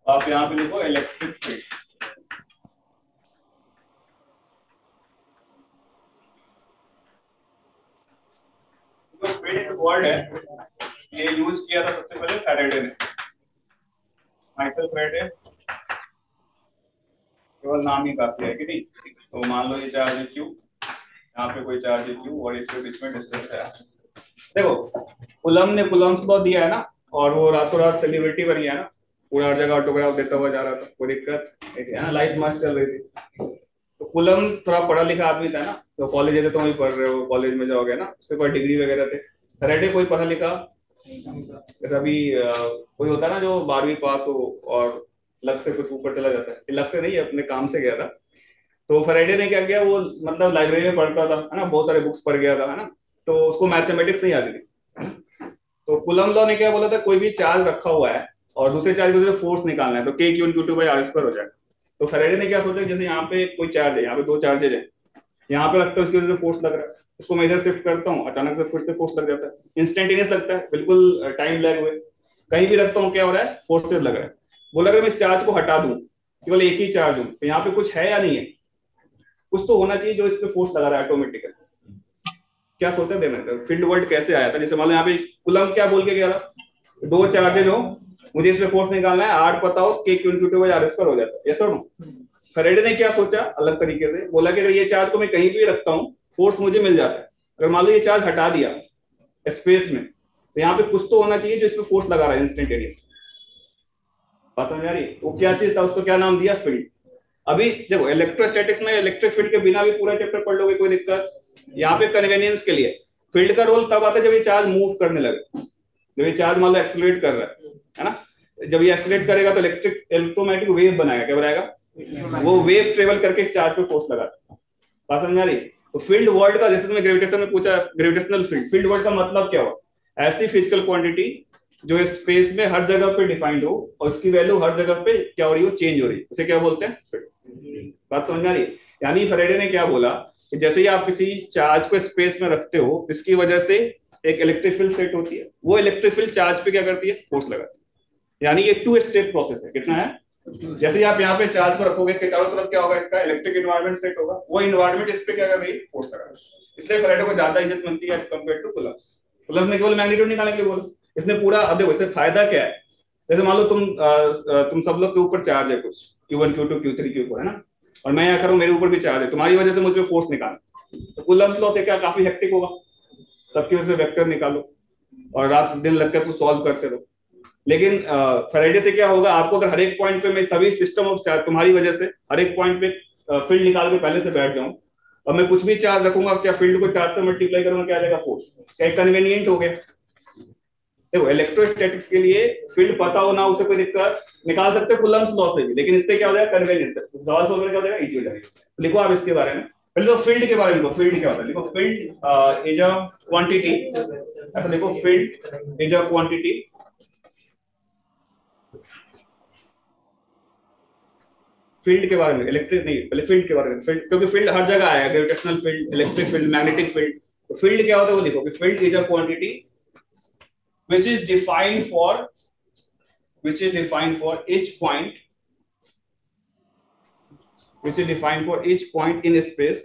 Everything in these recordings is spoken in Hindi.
आप यहाँ पे लिखो इलेक्ट्रिक फील्ड। जो फील्ड वर्ड है ये यूज किया था सबसे पहले फैराडे ने, माइकल फैराडे, केवल नाम ही काफी है कि नहीं। तो मान लो ये चार्ज है क्यू, यहाँ पे कोई चार्ज है क्यू और इसके बीच में डिस्टेंस है। देखो कुलम ने कुलम्स लॉ दिया है ना, और वो रातों रात सेलिब्रिटी बन गया ना, पूरा हर जगह ऑटोग्राफ देता हुआ जा रहा था, कोई दिक्कत है ना, लाइफ मस्त चल रही थी। तो कुलम थोड़ा पढ़ा लिखा आदमी था ना, तो कॉलेज है तो वही पढ़ रहे हो, कॉलेज में जाओगे ना, उसके पास डिग्री वगैरह थे। फैराडे कोई पढ़ा लिखा, जैसा अभी कोई होता है ना जो 12वीं पास हो और लक से कुछ ऊपर चला जाता है, लक से नहीं अपने काम से गया था। तो फैराडे ने क्या किया, वो मतलब लाइब्रेरी में पढ़ता था है ना, बहुत सारे बुक्स पढ़ गया था है ना, तो उसको मैथमेटिक्स नहीं आती थी। तो कुलम लॉ ने क्या बोला था, कोई भी चार्ज रखा हुआ है और दूसरे चार्ज की वजह से फोर्स निकालना है तो k q q two by are square हो जाएगा। तो फैराडे ने क्या सोचा, जैसे यहाँ पे कोई चार्ज है, यहाँ पे दो चार्जेज है, यहाँ पे रखता हूँ इसकी वजह से फोर्स लग रहा है, इसको मैं इधर शिफ्ट करता हूँ अचानक से फिर से फोर्स लग जाता है, इंस्टेंटेनियस लगता है, बिल्कुल टाइम लैग हुए। कहीं भी रखता हूँ क्या हो रहा है, फोर्सेज लग रहा है। बोला अगर मैं इस चार्ज को हटा दूं, केवल एक ही चार्ज हूं, तो यहाँ पे कुछ है या नहीं है, कुछ तो होना चाहिए जो इस पे फोर्स लगा रहा है ऑटोमेटिकली। क्या सोचा देना, फील्ड वर्ल्ड कैसे आया था, जैसे मान लो यहाँ पे कुलम क्या बोल के गया था, दो चार्जेज हो, मुझे इस पे फोर्स निकालना है, आर पता हो k q two by are square हो जाता है, यस और नो। फैराडे ने क्या सोचा अलग तरीके से, बोला कि अगर ये चार्ज को मैं कहीं भी रखता हूँ फोर्स मुझे मिल जाता है, अगर मान लो ये चार्ज हटा दिया स्पेस में, तो यहाँ पे कुछ तो होना चाहिए जो इस पे फोर्स लगा रहा है इंस्टेंटेनियस। बात समझ आ रही है, वो क्या चीज था, उसको क्या नाम दिया, फील्ड। अभी देखो इलेक्ट्रोस्टैटिक्स में इलेक्ट्रिक फील्ड के बिना भी पूरा चैप्टर पढ़ लोगे कोई दिक्कत, यहाँ पे कन्वीनियंस के लिए फील्ड का रोल तब आता है जब ये चार्ज मूव करने लगे, जब ये चार्ज मान लो एक्सेलरेट कर रहा है ना, जब ये एक्सेलरेट करेगा तो इलेक्ट्रोमैग्नेटिक वेव बनाएगा, क्या बनाएगा, वो वेव ट्रेवल करके इस चार्ज पे फोर्स लगाता है। बात समझ आ रही। तो फील्ड वर्ड का, जैसे तुमने ग्रेविटेशन में पूछा, ग्रेविटेशनल फील्ड, फील्ड वर्ड का मतलब क्या हुआ, ऐसी फिजिकल क्वांटिटी जो स्पेस में हर जगह पे डिफाइंड हो और उसकी वैल्यू हर जगह पे क्या हो रही हो, चेंज हो रही है, उसे क्या बोलते हैं। बात समझ आ रही है। यानी फैराडे ने क्या बोला कि जैसे ही आप किसी चार्ज को स्पेस में रखते हो, इसकी वजह से एक इलेक्ट्रिक फील्ड सेट होती है, वो इलेक्ट्रिक फील्ड चार्ज पे क्या करती है, फोर्स लगाती है। यानी ये टू स्टेप प्रोसेस है, कितना है, जैसे ही आप यहाँ पे चार्ज को रखोगे इसके चारों तरफ क्या होगा, इसका इलेक्ट्रिक इन्वायरमेंट सेट होगा, वो इन्वायरमेंट इस पे क्या कर रही है, फोर्स लगा रही है। इसलिए फैराडे को ज्यादा इज्जत मिलती है as compare to coulombs. Coulombs ने केवल मैग्नीट्यूड निकालने के लिए बोला, इसने पूरा, अब देखो इससे फायदा क्या है, जैसे मान लो तुम सब लोग के ऊपर चार्ज है कुछ Q1 Q2 Q3 Q4 है ना, और मैं यहाँ करूँ मेरे ऊपर भी चार्ज है, तुम्हारी वजह से मुझे फोर्स निकालना, तो कुलम्स लॉ से क्या काफी हेक्टिक होगा, सबकी वजह से वेक्टर निकालो और रात दिन लगकर उसको सॉल्व करते रहो। लेकिन फैराडे से क्या होगा, आपको अगर हर एक पॉइंट पे मैं सभी सिस्टम ऑफ चार्ज तुम्हारी वजह से हर एक पॉइंट पे फील्ड निकाल के पहले से बैठ जाऊं और मैं कुछ भी चार्ज रखूंगा, क्या फील्ड को चार्ज से मल्टीप्लाई करूंगा, क्या आ जाएगा, फोर्स, क्या कन्वीनियंट हो गया। देखो इलेक्ट्रोस्टैटिक्स के लिए फील्ड पता होना, उसे कोई दिक्कत, निकाल सकते कुलम्स लॉ से भी, लेकिन इससे क्या हो जाएगा, कन्वीनियंट सवाल सोल्व क्या हो जाएगा, इजी हो जाएगा। लिखो आप इसके बारे में, पहले तो फील्ड के बारे में लिखो, फील्ड क्या होता है, लिखो फील्ड इज अ क्वांटिटी, ऐसा लिखो, field is a quantity field के बारे में, इलेक्ट्रिक नहीं, पहले फील्ड के बारे में, फील्ड, क्योंकि फील्ड हर जगह आया, gravitational field, electric field, magnetic field. तो फील्ड क्या होता है वो लिखो, कि field is a quantity which is defined for each point, which is defined for each point in space,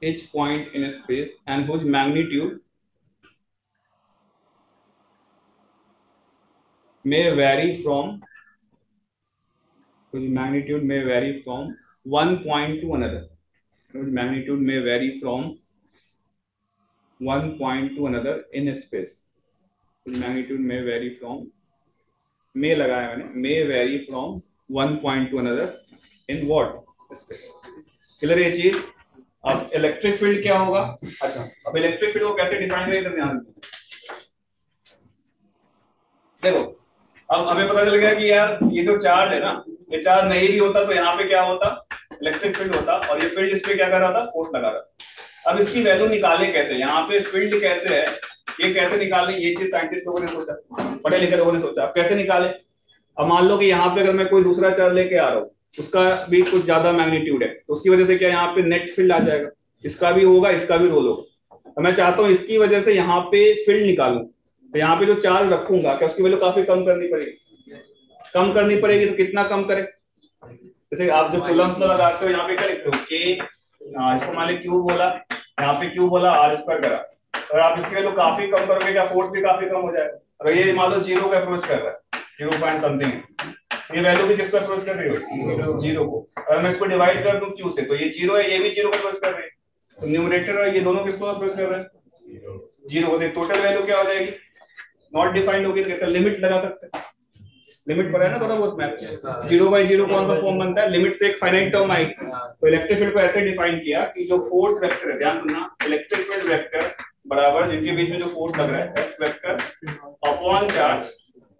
each point in space, and whose magnitude may vary from one point to another, whose magnitude may vary from one point to another in space, whose magnitude may vary from, may लगाया मैंने, may vary from one point to another in what space। Clear ये चीज। अब इलेक्ट्रिक फील्ड क्या होगा, अच्छा अब इलेक्ट्रिक फील्ड को कैसे डिफाइन करें, ध्यान देखो। अब हमें पता चल गया कि यार ये जो चार्ज है ना, ये चार्ज नहीं भी होता तो यहाँ पे क्या होता, इलेक्ट्रिक फील्ड होता, और ये फील्ड इस पे क्या कर रहा था, फोर्स लगा रहा था। अब इसकी वैल्यू निकाले कैसे, यहाँ पे फील्ड कैसे है, ये कैसे निकाले, ये चीज साइंटिस्ट लोगों ने सोचा, पढ़े लिखे लोगों ने सोचा। अब कैसे निकाले, अब मान लो कि यहाँ पे अगर मैं कोई दूसरा चार्ज लेके आ रहा हूँ, उसका भी कुछ ज्यादा मैग्नीट्यूड है, तो उसकी वजह से क्या यहाँ पे नेट फील्ड आ जाएगा, इसका भी होगा, इसका भी रोल होगा। तो मैं चाहता हूँ इसकी वजह से यहाँ पे फील्ड निकालूं, तो यहाँ पे जो चार्ज रखूंगा क्या उसकी वैल्यू काफी कम करनी पड़ेगी, कम करनी पड़ेगी। तो कितना कम करें, जैसे आप जो कूलम्स लगाते हो यहाँ पे क्या लिखते हो के, इसको मान ली क्यू बोला, यहाँ पे क्यू बोला, आर स्क्वायर करा। अगर आप इसकी वैल्यू काफी कम करोगे क्या फोर्स भी काफी कम हो जाएगा। अगर ये मान लो जीरो का अप्रोच कर रहा है, 0 पॉइंट समथिंग, ये वैल्यू भी किसको अप्रोच कर रही हो, जीरो को। अगर मैं इसको डिवाइड कर दूं क्यू से तो ये जीरो है, ये भी जीरो को अप्रोच कर रहे हैं। तो न्यूमरेटर और ये दोनों किसको अप्रोच कर रहे हैं, जीरो को। टोटल वैल्यू क्या हो जाएगी, नॉट डिफाइंड होगी। तो लिमिट लगा सकते हैं, लिमिट पर है ना थोड़ा बहुत मैथ। 0/0 कौन सा फॉर्म बनता है, लिमिट से एक फाइनाइट टर्म आएगी। तो इलेक्ट्रिक फील्ड को ऐसे डिफाइन किया कि जो फोर्स वेक्टर है, ध्यान सुनना, इलेक्ट्रिक फील्ड वेक्टर बराबर जिनके बीच में जो फोर्स लग रहा है एफ वेक्टर अपॉन चार्ज,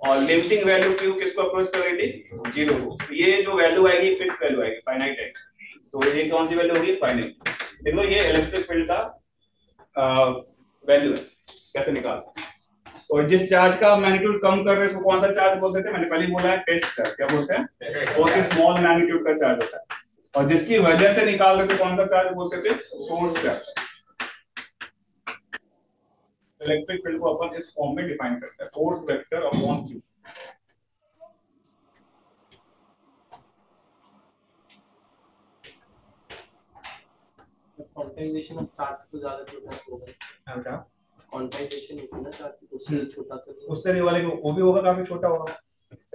और लिमिटिंग वैल्यू क्यू किसको अप्रोच कर रही थी, जीरो को। तो ये जो वैल्यू आएगी फिक्स वैल्यू आएगी, फाइनाइट है। तो ये कौन सी वैल्यू होगी, फाइनाइट। देख लो ये इलेक्ट्रिक फील्ड का वैल्यू है, कैसे निकालते हैं। और जिस चार्ज का मैग्नीट्यूड कम कर रहे हैं उसको कौन सा चार्ज बोलते थे, मैंने पहले बोला है टेस्ट चार्ज। क्या बोलते हैं, बहुत ही स्मॉल मैग्नीट्यूड का चार्ज होता है। और जिसकी वजह से निकाल रहे थे कौन सा चार्ज बोलते थे, सोर्स चार्ज। इलेक्ट्रिक फील्ड को अपन इस फॉर्म में डिफाइन करते हैं, force vector upon Q. Quantization of charge तो ज्यादा छोटा होगा, क्या क्वांटाइजेशन इतना चार्ज उससे छोटा तो उससे नहीं वाले वो भी होगा, काफी छोटा होगा।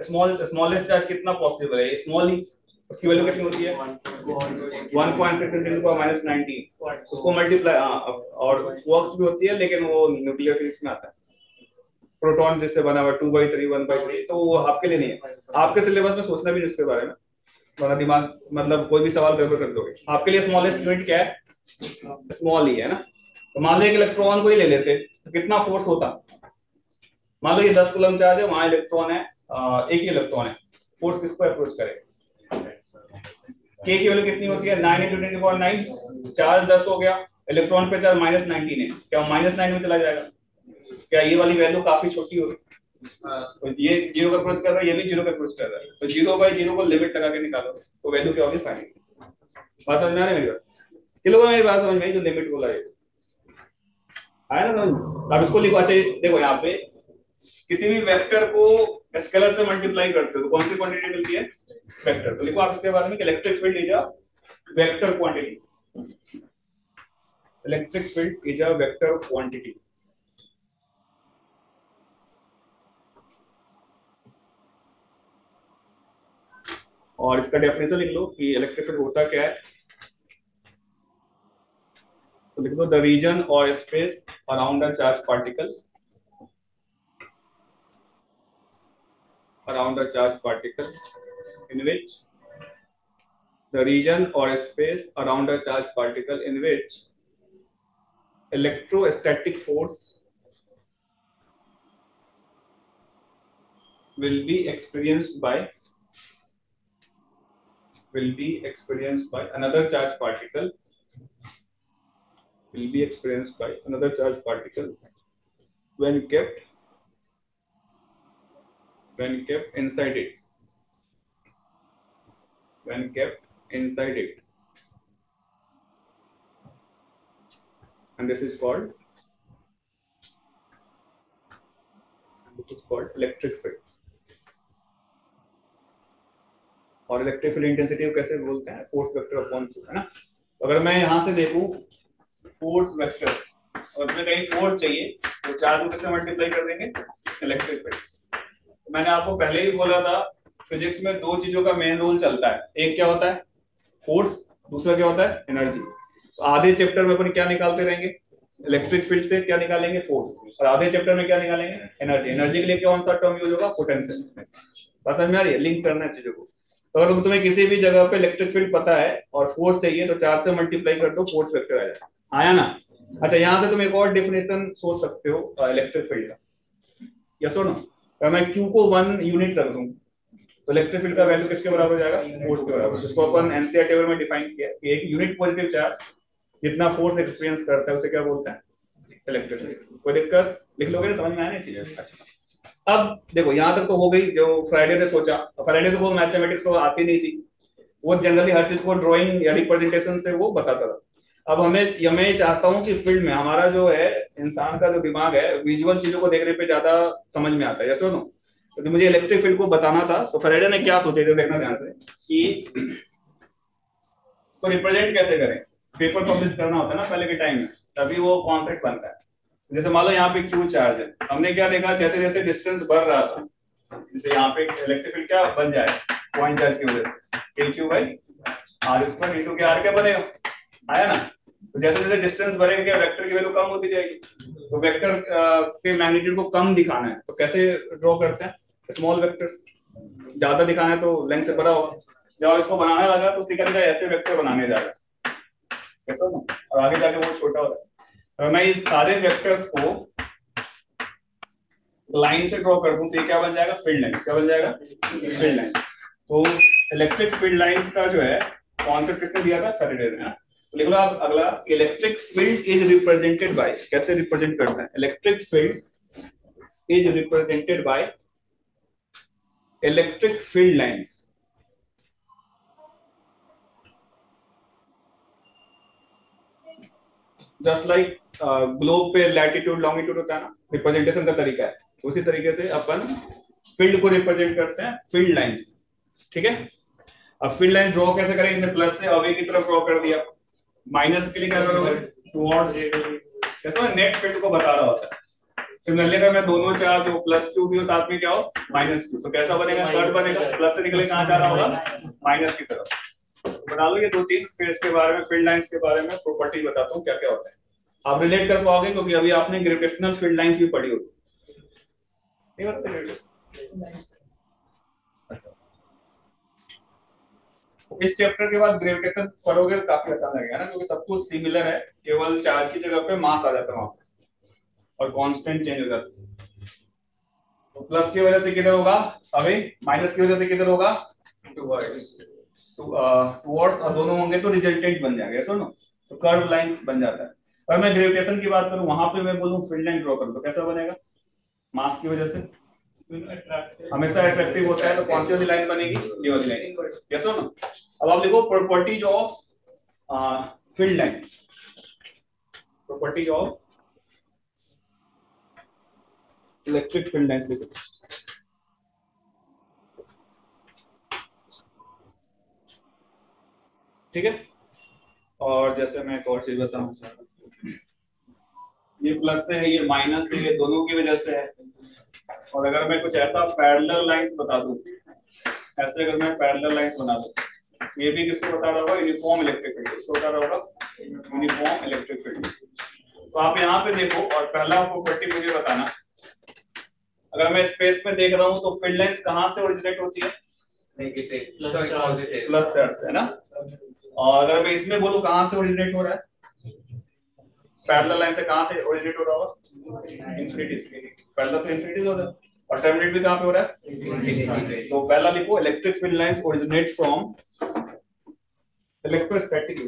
स्मॉलेस्ट चार्ज कितना पॉसिबल है, स्मॉल ही, उसकी वैल्यू कितनी होती है 1.6 × 10⁻19। उसको मल्टीप्लाई, और वर्क्स भी होती है लेकिन वो न्यूक्लियर फिजिक्स में आता है। प्रोटॉन जिससे बना हुआ 2/3 1/3, तो वो आपके लिए नहीं है। आपके सिलेबस में सोचना भी नहीं उसके बारे में, बड़ा दिमाग, मतलब कोई भी सवाल गड़बड़ कर दोगे। आपके लिए स्मॉलेस्ट यूनिट क्या है, स्मॉल ही है ना। तो मान लो एक इलेक्ट्रॉन को ही ले लेते तो कितना फोर्स होता। मान लो ये 10 कूलम चार्ज है, वहां इलेक्ट्रॉन है, एक ही इलेक्ट्रॉन है, फोर्स किसको अप्रोच करेगा, के की वैल्यू कितनी होती है 9 × 10⁻9। चार्ज 10 हो गया, इलेक्ट्रॉन पे चार्ज -19 है, क्या -9 में चला जाएगा, क्या ये वाली वैल्यू काफी छोटी होगी। तो ये जीरो का अप्रोच कर रहा है, ये भी जीरो का अप्रोच कर रहा है। तो 0/0 को लिमिट लगा के निकालो तो वैल्यू क्या होगी, फाइनाइट। बात समझ में आ रही है मेरी बात, कि लोगों मेरी बात समझ में आई, जो लिमिट बोला है आया ना समझ। अब इसको लिखो। अच्छा देखो यहाँ पे किसी भी वेक्टर को स्केलर से मल्टीप्लाई करते हो तो कौन सी क्वांटिटी मिलती है, वेक्टर। तो लिखो आप इसके बारे में, electric field is a vector quantity. Electric field is a vector quantity. और इसका डेफिनेशन लिख लो कि इलेक्ट्रिक फील्ड होता क्या है। तो लिख दो द रीजन और space around a charge particle, around a charged particle in which the region or space around a charged particle in which electrostatic force will be experienced by another charged particle, when kept inside it, and this is called electric field। और इलेक्ट्रिक फील्ड इंटेंसिटी को कैसे बोलते हैं, फोर्स वेक्टर अपॉन क्यू, है ना। तो अगर मैं यहां से देखूं फोर्स वेक्टर, और मुझे कहीं फोर्स चाहिए तो चार्ज को किससे मल्टीप्लाई कर देंगे, इलेक्ट्रिक फील्ड। मैंने आपको पहले ही बोला था फिजिक्स में दो चीजों का मेन रूल चलता है, एक क्या होता है फोर्स, दूसरा क्या होता है एनर्जी। तो आधे चैप्टर में अपन क्या निकालते रहेंगे, इलेक्ट्रिक फील्ड से क्या निकालेंगे, फोर्स, और आधे चैप्टर में क्या निकालेंगे, एनर्जी। एनर्जी के लिए कौन सा टर्म यूज होगा, पोटेंशियल। समझ में आ रही है, लिंक करना है चीजों को। तो अगर तुम्हें किसी भी जगह पे इलेक्ट्रिक फील्ड पता है और फोर्स चाहिए तो 4 से मल्टीप्लाई कर दो, फोर्स वेक्टर आ जाएगा, आया ना। अच्छा यहाँ से तुम एक और डेफिनेशन सोच सकते हो इलेक्ट्रिक फील्ड का, यस और नो। अगर मैं Q को 1 यूनिट रख दूं तो इलेक्ट्रिक फील्ड का वैल्यू किसके बराबर हो जाएगा, फोर्स के बराबर। जिसको अपन एनसीआर टेबल में डिफाइन किया कि एक यूनिट पॉजिटिव चार्ज जितना फोर्स एक्सपीरियंस करता है उसे क्या बोलते हैं, इलेक्ट्रिक फील्ड। कोई दिक्कत, लिख लोगे ना, समझ में आने चाहिए। अच्छा अब देखो यहाँ तक तो हो गई जो फ्राइडे ने सोचा। फ्राइडे तो वो मैथमेटिक्स तो आती नहीं थी, वो जनरली हर चीज को ड्राइंग या रिप्रेजेंटेशन से वो बताता था। अब मैं ये चाहता हूँ कि फील्ड में हमारा जो है इंसान का जो दिमाग है विजुअल चीजों को देखने पे ज्यादा समझ में आता है, यस और नो। तो जो मुझे इलेक्ट्रिक फील्ड को बताना था तो फैराडे ने क्या सोचा, जो देखना ध्यान से कि तो रिप्रेजेंट कैसे करें। पेपर पब्लिश करना होता है ना पहले के टाइम में, तभी वो कॉन्सेप्ट बनता है। जैसे मान लो यहाँ पे क्यू चार्ज है, हमने क्या देखा जैसे जैसे डिस्टेंस बढ़ रहा था, जैसे यहाँ पे इलेक्ट्रिक फील्ड क्या बन जाए पॉइंट चार्ज की वजह से a Q by are square into K R क्या बनेगा, आया ना। तो जैसे जैसे डिस्टेंस बढ़ेगा वेक्टर की वैल्यू कम होती जाएगी, तो वेक्टर के मैग्नीट्यूड को कम दिखाना है तो कैसे ड्रॉ करते हैं, स्मॉल वेक्टर्स। ज्यादा दिखाना है तो लेंथ से बड़ा होगा। जब इसको बनाने लगा तो सीखा सीखा ऐसे वेक्टर बनाने जा रहा है, कैसा ना, और आगे जाके वो छोटा होता है। और मैं इस सारे वेक्टर्स को लाइन से ड्रॉ कर दूं तो ये क्या बन जाएगा, फील्ड लाइंस। क्या बन जाएगा, फील्ड लाइंस। तो इलेक्ट्रिक फील्ड लाइंस का जो है कॉन्सेप्ट किसने दिया था, फैराडे ने। तो लिख लो आप अगला, electric field is represented by, कैसे रिप्रेजेंट करते हैं, electric field is represented by electric field lines. Just like globe पे लैटिट्यूड लॉन्गिट्यूड होता है ना, रिप्रेजेंटेशन का तरीका है, तो उसी तरीके से अपन फील्ड को रिप्रेजेंट करते हैं फील्ड लाइंस। ठीक है। अब फील्ड लाइन ड्रॉ कैसे करें, इसने प्लस से अवे की तरफ ड्रॉ कर दिया, माइनस के लिए क्या करोगे टुवर्ड्स, कैसे नेट फील्ड को बता रहा होता है। सिमिलरली अगर मैं दोनों चार्ज हो प्लस क्यू भी हो साथ में क्या हो माइनस क्यू, तो कैसा बनेगा, कर्व बनेगा, प्लस से निकले कहां जा रहा होगा माइनस की तरफ। बता लो ये दो तीन, फिर इसके बारे में फील्ड लाइंस के बारे में प्रॉपर्टी बताता हूँ क्या क्या होता है, आप रिलेट कर पाओगे क्योंकि अभी आपने ग्रेविटेशनल फील्ड लाइंस भी पढ़ी होगी, नहीं बताते। इस चैप्टर के बाद ग्रेविटेशन पढ़ोगे तो काफी आसान लगेगा ना, क्योंकि सब कुछ सिमिलर है, केवल चार्ज की जगह पे मास आ जाता है वहां पे और कांस्टेंट चेंज हो जाता है। तो प्लस की वजह से किधर होगा अभी, माइनस की वजह से किधर होगा टुवर्ड्स, टुवर्ड्स, और दोनों होंगे तो रिजल्टेंट बन जाएगा, सुनो तो कर्व लाइंस बन जाता है। अगर मैं ग्रेविटेशन की बात करूं वहां पे मैं बोलूं फील्ड लाइन ड्रॉ करूं तो कैसा बनेगा, मास की वजह से हमेशा अट्रैक्टिव होता है, तो कौन सी वाली लाइन बनेगी, ये वाली लाइन, यस और नो। अब आप लिखो properties of field line, properties of electric field lines लिखो। ठीक है। और जैसे मैं एक और चीज बताऊं, ये प्लस से है ये माइनस है, ये दोनों की वजह से है। और अगर मैं कुछ ऐसा पैरेलल लाइंस बता दूं, ऐसे अगर मैं पैरेलल लाइंस बना दूं, ये भी किसको बता रहा होगा, यूनिफॉर्म इलेक्ट्रिक फील्ड, किसको बता रहा होगा, यूनिफॉर्म इलेक्ट्रिक फील्ड। तो आप यहाँ पे देखो और पहला प्रॉपर्टी मुझे बताना, अगर मैं स्पेस में देख रहा हूँ तो फील्ड लाइंस कहाँ से ओरिजिनेट होती है, प्लस चार्ज से, है ना। और अगर मैं इसमें बोलूँ कहाँ से ओरिजिनेट हो रहा है, पैरेलल लाइन से कहाँ से ओरिजिनेट हो रहा होगा, इंफिनिटी से, पैरेलल तो इंफिनिटी हो रहा है, और टर्मिनेट भी कहाँ पे हो रहा है, तो पहला लिखो electric field lines originate from electrostatic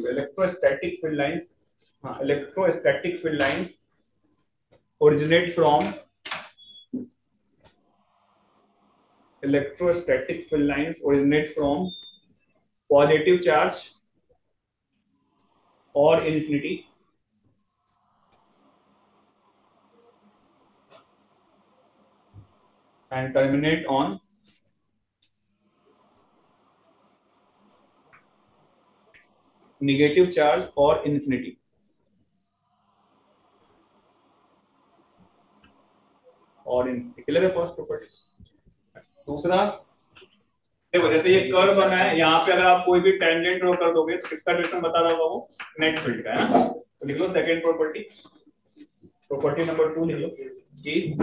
field lines, हाँ electrostatic field lines originate from electrostatic field lines originate from positive charge or infinity and terminate on negative charge or infinity. और infinity क्लियर है फर्स्ट प्रॉपर्टी। दूसरा देखो जैसे ये कर्व बना है, यहाँ पे अगर आप कोई भी टेंजेंट ड्रॉ कर दोगे तो किसका डायरेक्शन बता रहा होगा, वो नेट फील्ड का है ना। तो लिख लो सेकंड प्रॉपर्टी, प्रॉपर्टी नंबर 2 लिख लो कि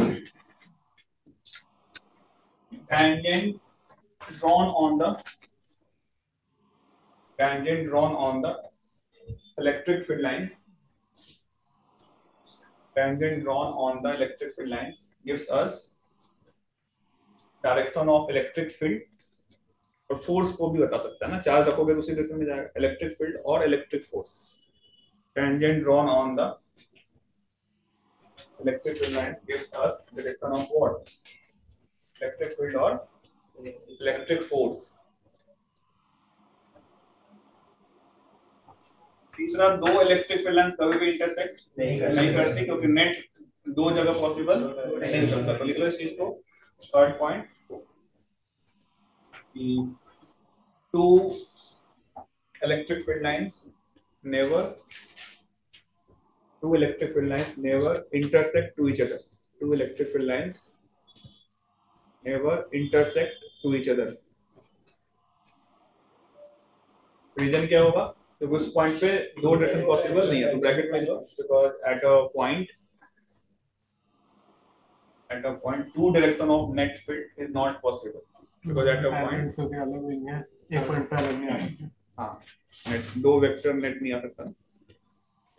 tangent drawn on the electric field lines, tangent drawn on the electric field lines gives us direction of electric field, और फोर्स को भी बता सकता है ना, चार्ज रखोगे तो उसी डायरेक्शन में जाएगा, इलेक्ट्रिक फील्ड और electric force. Tangent drawn on the electric field line gives us direction of what, electric field और इलेक्ट्रिक फोर्स। तीसरा, दो इलेक्ट्रिक फील्ड लाइंस कभी भी इंटरसेक्ट नहीं करती क्योंकि नेट दो जगह पॉसिबल नहीं हो सकता। तो लिख लो इस चीज को, third point, two electric field lines never intersect to each other. Two electric field lines never intersect to each other. Reason क्या होगा? तो उस पॉइंट पे दो डायरेक्शन पॉसिबल नहीं है, तो ब्रैकेट में लो, because at a point two direction of net field is not possible, because at a point so क्या अलग नहीं है, एक पॉइंट पे अलग नहीं आ सकता। हाँ, नेट दो वेक्टर नेट नहीं आ सकता।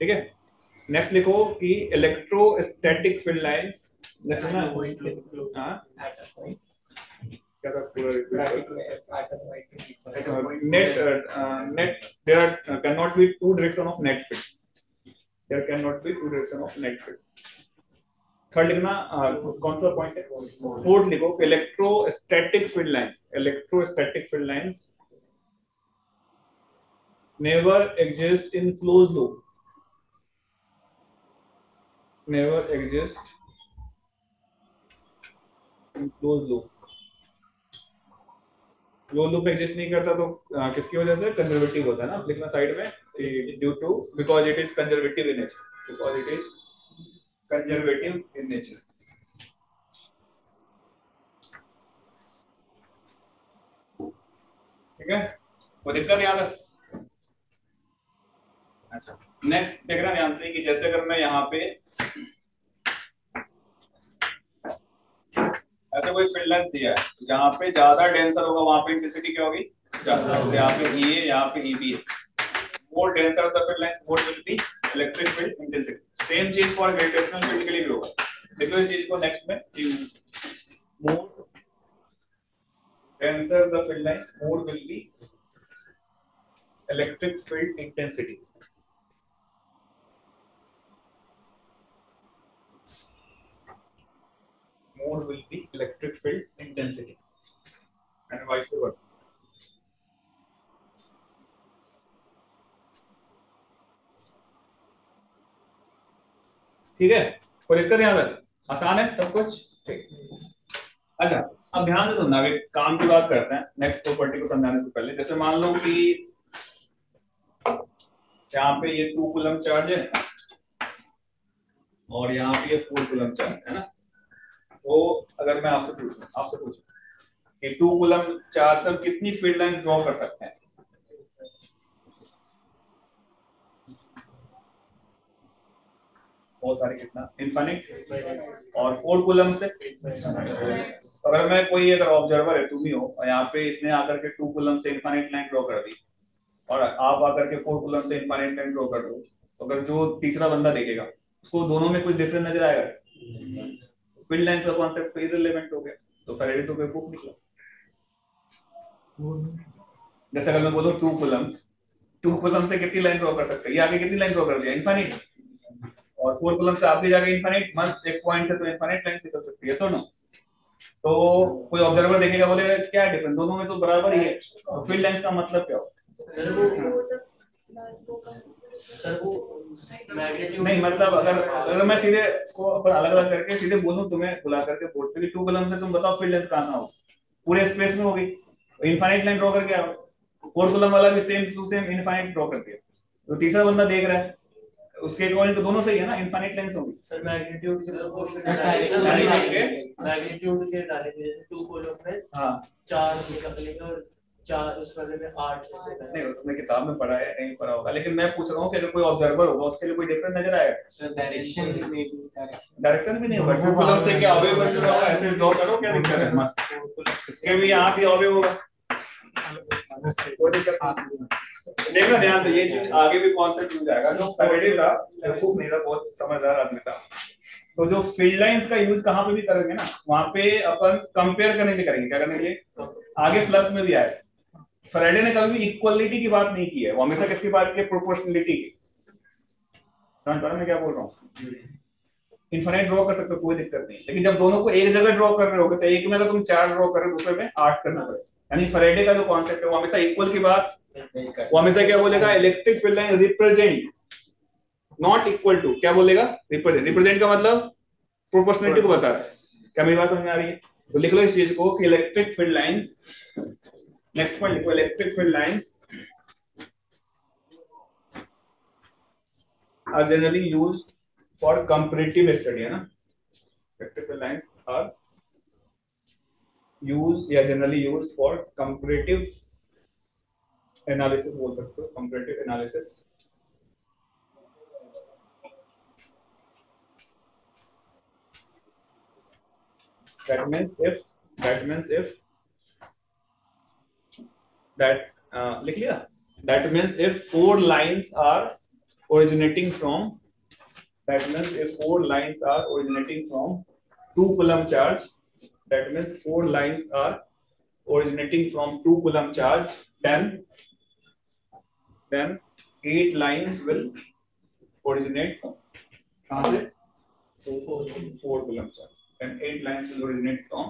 ठीक है, नेक्स्ट लिखो कि इलेक्ट्रोस्टैटिक फील्ड लाइंस, लिखना हाँ क्या था पूरा net there cannot be two direction of net field, there cannot be two direction of net field। Third लिखना कौन सा पॉइंट है? फोर्थ लिखो electrostatic field lines never exist in closed loop, never exist in closed loop। Close loop exist नहीं करता तो किसकी वजह से? कंजर्वेटिव होता है ना, लिखना साइड में, due to, because it is conservative in nature, because it is conservative in nature. ठीक है, वो दिक्कत याद है? अच्छा, नेक्स्ट देखना ध्यान से कि जैसे अगर मैं यहाँ पे ऐसे कोई फील्ड लाइन दिया है, जहाँ पे ज्यादा डेंसर होगा वहां पे इंटेंसिटी क्या होगी? ज्यादा। यहाँ पे E है, यहाँ पे EB है, मोर denser of the field line more will be electric field intensity. Same चीज फॉर ग्रेविटेशनल फील्ड के लिए भी होगा। देखो इस चीज को नेक्स्ट में, मोर denser the field line more will be electric field intensity. More will be electric field intensity and vice versa। ठीक है, कोई दिक्कत यहाँ पर? आसान है सब कुछ? अच्छा, अब ध्यान से सुनना, एक काम की बात करते हैं नेक्स्ट प्रॉपर्टी को समझाने से पहले। जैसे मान लो कि यहाँ पे ये 2 कूलम चार्ज है और यहाँ पे ये 4 कूलम चार्ज है ना, तो अगर मैं आपसे पूछूं कि 2 कूलम चार्ज से कितनी फील्ड लाइन ड्रॉ कर सकते हैं? बहुत सारी, कितना? इनफाइनाइट। और 4 कूलम से अगर मैं कोई अगर ऑब्जर्वर है, तुम ही हो, और यहाँ पे इसने आकर के 2 कूलम से इनफाइनाइट लाइन ड्रॉ कर दी और आप आकर के 4 कूलम से इनफाइनाइट लाइन ड्रॉ कर दो, तो अगर जो तीसरा बंदा देखेगा उसको दोनों में कुछ डिफरेंस नजर आएगा? फील्ड लाइन का कॉन्सेप्ट तो इररिलेवेंट हो गया, तो फेराडे तो बेवकूफ निकला। जैसे अगर मैं बोलूं 2 कूलम से कितनी लाइन ड्रॉ कर सकते हैं? ये आगे कितनी लाइन ड्रॉ कर दिया? इनफाइनाइट। और 4 कूलम से आगे जाके इनफाइनाइट, मस्त एक पॉइंट से तो इनफाइनाइट लाइन निकल सकती है, सो नो। तो कोई ऑब्जर्वर देखेगा, बोलेगा क्या डिफरेंस, दोनों में तो बराबर ही है, तो फील्ड लाइन का मतलब क्या होता है? सर वो मैग्नीट्यूड नहीं, मतलब अगर मैं सीधे इसको अपन अलग अलग करके सीधे बोलूं तुम्हें बुला करके बोर्ड पे कि 2 कॉलम से तुम बताओ फील्ड लेंथ कहां हो, पूरे स्पेस में होगी, इनफाइनाइट लाइन ड्रॉ करके आओ। 4 कॉलम वाला भी same to same infinite draw कर दिया, तो तीसरा बंदा देख रहा है उसके अकॉर्डिंग तो दोनों सही है ना, इनफाइनाइट लाइंस होगी। सर मैग्नीट्यूड के जैसे 2 कॉलम में हां 4 निकलेंगे और 4 उस वाले में 8 ऐसे नहीं, तुमने किताब में पढ़ा है, कहीं पढ़ा होगा, लेकिन मैं पूछ रहा हूँ कि अगर कोई ऑब्जर्वर होगा उसके लिए कोई डिफरेंस नजर आएगा? सर डायरेक्शन भी नहीं होगा। 2 कॉलम से क्या अवे बन रहा है, ऐसे ड्रॉ करो, क्या दिक्कत है? मस्त, इसके भी यहाँ भी अवे होगा, कोई दिक्कत नहीं। देखना ध्यान से, ये चीज आगे भी कॉन्सेप्ट मिल जाएगा। जो फेराडे था बेवकूफ नहीं था, बहुत समझदार आदमी था। तो जो फील्ड लाइंस का यूज कहाँ पे भी करेंगे ना, वहां पे अपन कंपेयर करने के करेंगे, क्या करने के लिए? आगे फ्लक्स में भी आए। फेराडे ने कभी भी इक्वलिटी की बात नहीं की है, वो हमेशा किसकी बात की? प्रोपोर्शनलिटी की। समझ पा रहे मैं क्या बोल रहा हूँ? इनफाइनाइट ड्रॉ कर सकते हो, कोई दिक्कत नहीं, लेकिन जब दोनों को एक जगह ड्रॉ कर रहे हो तो एक में अगर तुम 4 ड्रॉ कर रहे हो, दूसरे में 8 करना पड़ेगा। यानी फेराडे का जो कॉन्सेप्ट है वो हमेशा इक्वल की बात वो हमेशा क्या बोलेगा, electric field line represent not equal to, क्या बोलेगा, रिप्रेजेंट। रिप्रेजेंट का मतलब प्रोपोर्शनलिटी को बता रहा है। क्या मेरी बात समझ में आ रही है? तो लिख लो इस चीज को कि electric field lines, next point लिखो, electric field lines are generally used for comparative study, है ना। Electric field lines are used या generally used for comparative analysis, बोल सकते हो comparative analysis. That means if that लिख लिया, that means if four lines are originating from, that means if four lines are originating from 2 coulomb charge, that means four lines are originating from 2 coulomb charge, then 8 lines will originate कहाँ से, 4 coulomb charge, then 8 lines will originate from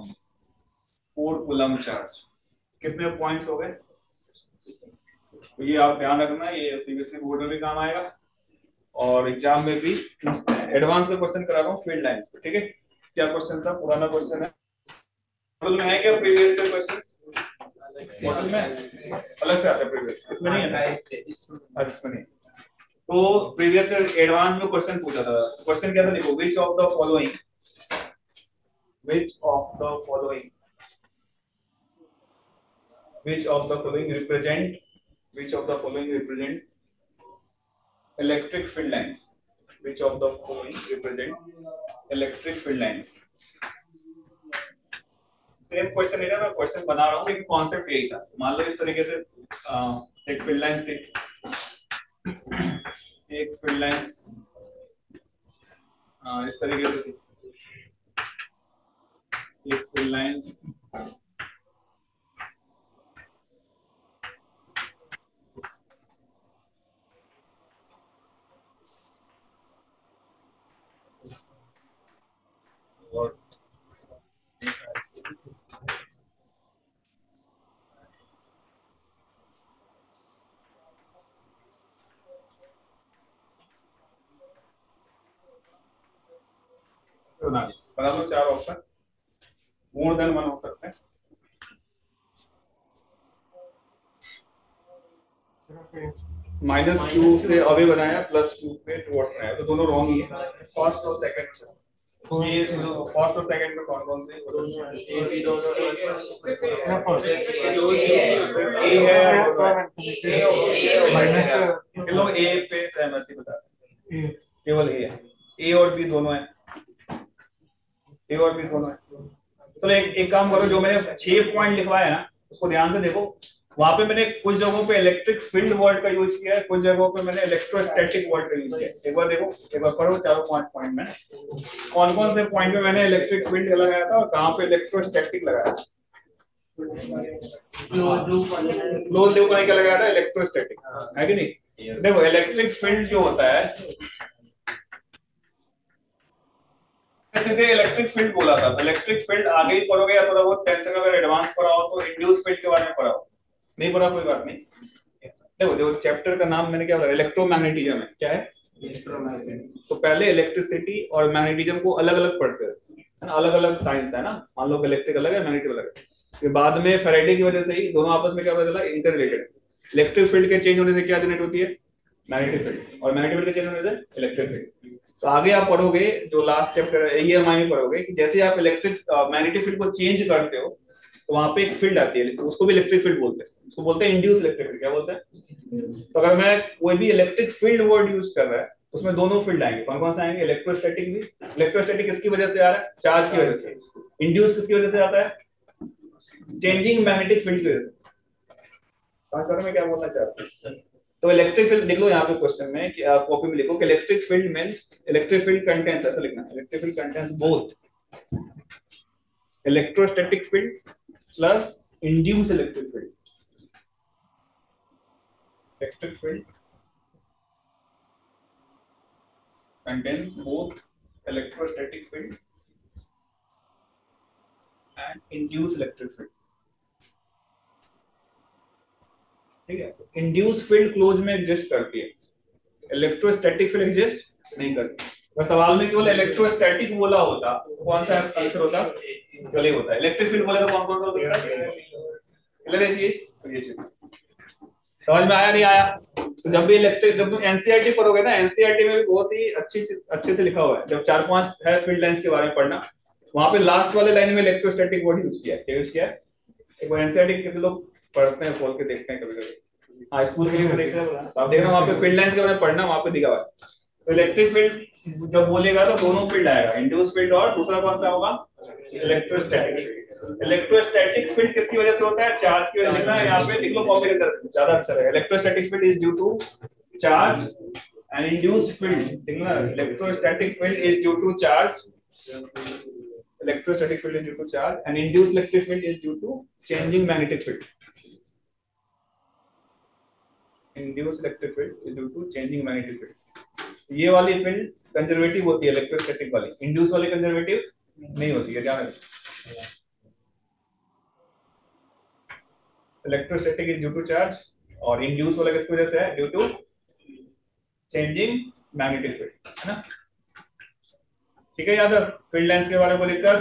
4 coulomb charge। कितने पॉइंट्स हो गए? तो ये आप ध्यान रखना, ये सीबीएसई बोर्ड में भी काम आएगा और एग्जाम में भी। एडवांस का क्वेश्चन करा रहा हूँ फील्ड लाइंस पे, ठीक है। क्या क्वेश्चन था, पुराना क्वेश्चन है, मॉडल में है क्या प्रीवियस से क्वेश्चन? मॉडल में अलग से आता है, प्रीवियस इसमें नहीं है, इसमें नहीं। तो प्रीवियस से एडवांस में क्वेश्चन पूछा था। क्वेश्चन क्या था, देखो, which of the following represent electric field lines? Which of the following represent electric field lines? Same question है ना, मैं क्वेश्चन बना रहा हूँ लेकिन कॉन्सेप्ट यही था। मान लो इस तरीके से एक फील्ड लाइंस थी, एक फील्ड लाइंस इस तरीके से थी, एक फील्ड लाइंस और बता दो 4 ऑप्शन, मोर देन 1 हो सकते हैं। -q से अवे बनाया, +q पे टुवर्ड्स बनाया, तो दोनों रॉन्ग ही है। फर्स्ट और सेकंड, ये फर्स्ट और सेकंड में कौन कौन से? ये भी दोनों ए है और लोग ए पे सहमति बता रहे हैं, केवल ए है, ए और बी दोनों है, ए और बी दोनों है। तो एक काम करो, जो मैंने 6 पॉइंट लिखवाया है ना, उसको ध्यान से देखो। वहां पे मैंने कुछ जगहों पे इलेक्ट्रिक फील्ड वर्ड का यूज किया है, कुछ जगहों पे मैंने इलेक्ट्रोस्टैटिक वर्ड का यूज किया है। एक बार देखो, एक बार पढ़ो चारों 5 पॉइंट में कौन कौन से पॉइंट में मैंने इलेक्ट्रिक फील्ड लगाया था और कहां पे इलेक्ट्रोस्टैटिक लगाया था। क्लोज लूप में क्या लगाया था, इलेक्ट्रोस्टैटिक, है कि नहीं। देखो इलेक्ट्रिक फील्ड जो होता है, सीधे इलेक्ट्रिक फील्ड बोला था। इलेक्ट्रिक फील्ड आगे ही पढ़ोगे या थोड़ा बहुत 10th का अगर एडवांस पढ़ा हो तो इंड्यूस फील्ड के बारे में पढ़ा हो, नहीं पढ़ा कोई बात नहीं। देखो चैप्टर का नाम मैंने क्या बोला, इलेक्ट्रोमैग्नेटिज्म है। क्या है, इलेक्ट्रोमैग्नेटिज्म। तो पहले इलेक्ट्रिसिटी और मैग्नेटिज्म को अलग अलग पढ़ते हैं ना, अलग अलग साइंस है ना। मान लो इलेक्ट्रिक अलग है, मैग्नेटिक अलग है। फिर बाद में फैराडे की वजह से ही दोनों आपस में क्या पता चला, इंटर रिलेटेड। इलेक्ट्रिक फील्ड के चेंज होने से क्या जनरेट होती है, मैग्नेटिक फील्ड, और मैग्नेटिक फील्ड के चेंज होने से इलेक्ट्रिक फील्ड। तो आगे आप पढ़ोगे, जो लास्ट चैप्टर है ईएमआई में पढ़ोगे कि जैसे आप इलेक्ट्रिक मैग्नेटिक फील्ड को चेंज करते हो तो वहां पे एक फील्ड आती है, उसको भी इलेक्ट्रिक फील्ड बोलते हैं। उसको बोलते हैं इंड्यूस इलेक्ट्रिक फील्ड। क्या बोलते हैं? तो अगर मैं कोई भी इलेक्ट्रिक फील्ड वर्ड यूज कर रहा है, उसमें दोनों फील्ड आएंगे। कौन कौन से आएंगे, इलेक्ट्रोस्टैटिक भी। इलेक्ट्रोस्टैटिक किसकी वजह से आ रहा है, चार्ज की वजह से। इंड्यूस किसकी वजह से आता है, चेंजिंग मैग्नेटिक फील्ड की वजह से। समझ पा रहे मैं क्या बोलना चाहता हूं। तो इलेक्ट्रिक फील्ड लिख लो यहाँ पे क्वेश्चन में, कि आप कॉपी में लिखो कि electric field means, electric field contains, ऐसा लिखना है, electric field contains both electrostatic field plus induce electric field. Electric field contains both electrostatic field and induced electric field. ठीक है। इंड्यूस फील्ड क्लोज में एग्जिस्ट करती है, इलेक्ट्रोस्टैटिक फील्ड एग्जिस्ट नहीं करती। तो सवाल में केवल इलेक्ट्रोस्टैटिक बोला होता तो कौन सा आंसर होता, गलत होता है। इलेक्ट्रिक फील्ड बोले तो कौन कौन सा होता है, क्लियर है चीज। तो ये चीज समझ में आया नहीं आया। तो जब भी इलेक्ट्रिक, जब तुम एनसीईआरटी पढ़ोगे ना, एनसीईआरटी में भी बहुत ही अच्छे से लिखा हुआ है। जब 4-5 है फील्ड लाइंस के बारे में पढ़ना, वहां पे लास्ट वाले लाइन में इलेक्ट्रोस्टैटिक वर्ड यूज किया है। क्या यूज किया है, एक बार एनसीईआरटी के लोग पढ़ते हैं, खोल के देखते हैं कभी कभी। हाँ स्कूल के लिए देखते हैं, आप देखना वहां पे फील्ड लाइंस के बारे में पढ़ना, वहां पे दिखा हुआ है। तो इलेक्ट्रिक फील्ड जब बोलेगा तो दोनों फील्ड आएगा, इंड्यूस फील्ड और दूसरा कौन सा होगा, इलेक्ट्रोस्टैटिक। इलेक्ट्रोस्टैटिक फील्ड किसकी वजह से होता है, चार्ज की वजह से लिखना है, यहाँ पे लिख लो कॉपी के अंदर ज्यादा अच्छा रहेगा। Electrostatic field is due to charge and induced field, लिखना electrostatic field is due to charge, electrostatic field is due to charge and induced electric field is due to changing magnetic field. Induced electric field is due to changing magnetic field. ये वाली फील्ड कंजर्वेटिव होती है इलेक्ट्रोस्टैटिक वाली, इंड्यूस वाली कंजर्वेटिव नहीं होती है, ध्यान रखना। Electrostatic is due to charge और इंड्यूस वाला किसकी वजह से है, due to changing magnetic field, है ना। ठीक है यादव, फील्ड लाइंस के बारे में लिखकर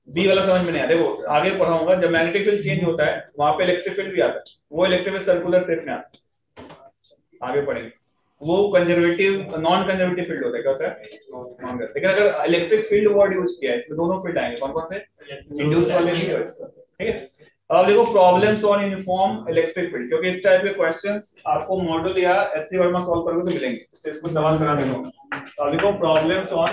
बी वाला समझ में नहीं आया। देखो आगे पढ़ाऊंगा, जब मैग्नेटिक फील्ड चेंज होता है वहां पे इलेक्ट्रिक फील्ड भी आता है, वो इलेक्ट्रिक फील्ड सर्कुलर शेप में आता है, आगे पढ़ेंगे। वो कंजर्वेटिव नॉन कंजर्वेटिव फील्ड होता है, क्या होता है, लेकिन अगर इलेक्ट्रिक फील्ड वर्ड यूज किया है इसमें दोनों फील्ड आएंगे, कौन कौन से, इंड्यूस वाले भी। ठीक है, अब देखो problems on uniform electric field, क्योंकि इस टाइप के क्वेश्चंस आपको मॉड्यूल या एचसी वर्मा सॉल्व करोगे तो मिलेंगे, इससे इसको सवाल करा देता हूं। अब देखो प्रॉब्लम्स ऑन,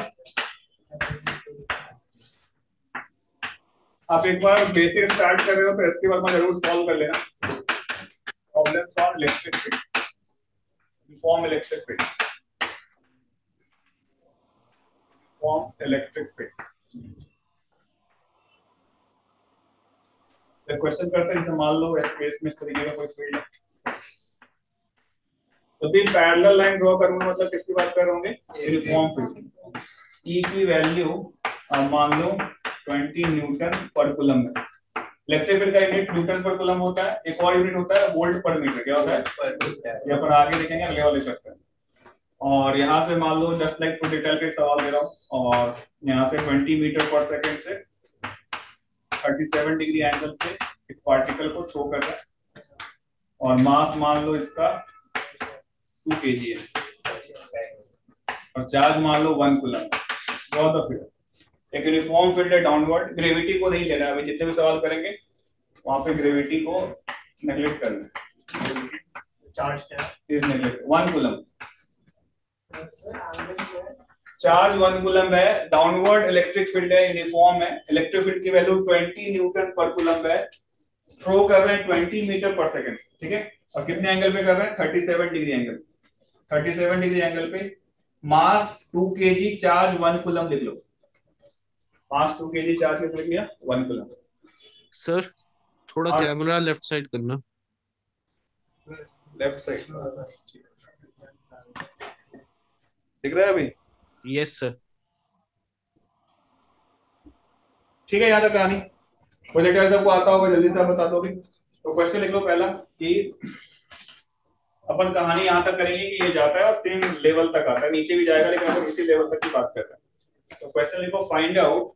आप एक बार बेसिक स्टार्ट कर रहे हो तो एचसी वर्मा जरूर सॉल्व कर लेना। Problems on electric field, uniform electric field, uniform electric field. Question करते हैं, जैसे मान लो स्पेस में इस तरीके का कोई फील्ड है, तो भी पैरेलल लाइन ड्रॉ करूंगा, मतलब किसकी बात कर रहे होंगे, यूनिफॉर्म फील्ड। ई की वैल्यू मान लो 20 न्यूटन पर कूलम है। इलेक्ट्रिक फील्ड का यूनिट न्यूटन पर कूलम होता है, एक और यूनिट होता है वोल्ट पर मीटर, क्या होता है, ये अपन आगे देखेंगे अगले वाले चैप्टर में। और यहाँ से मान लो जस्ट लाइक टू डिटेल के सवाल दे रहा हूँ, और यहाँ से 20 मीटर पर सेकेंड से 37 डिग्री एंगल पे एक पार्टिकल को थ्रो कर रहा है, और मास मान लो इसका 2 kg है, और चार्ज मान लो 1 कूलम। बहुत फील्ड, एक यूनिफॉर्म फील्ड है डाउनवर्ड, ग्रेविटी को नहीं लेना है, अभी जितने भी सवाल करेंगे वहां पे ग्रेविटी को नेग्लेक्ट करना, चार्ज क्या is neglect 1 coulomb, charge 1 coulomb है, डाउनवर्ड इलेक्ट्रिक फील्ड है, यूनिफॉर्म है, इलेक्ट्रिक फील्ड की वैल्यू 20 न्यूटन पर कूलम है, थ्रो कर रहे हैं 20 मीटर पर सेकंड, ठीक है, और कितने एंगल पे कर रहे हैं, 37 डिग्री एंगल, 37 डिग्री एंगल पे, मास 2 kg, चार्ज 1 कूलम लिख लो, मास 2 kg, चार्ज कितना लिख लिया, 1 कूलम। सर थोड़ा कैमरा लेफ्ट साइड करना, लेफ्ट साइड दिख रहा है अभी, यस सर। ठीक है, याद है कहानी, प्रोजेक्ट सबको आता होगा, जल्दी से आप बता दोगे। तो क्वेश्चन लिख लो पहला कि अपन कहानी यहां तक करेंगे कि ये जाता है और सेम लेवल तक आता है, नीचे भी जाएगा लेकिन अपन इसी लेवल तक की बात कर रहे हैं। तो क्वेश्चन लिखो, फाइंड आउट,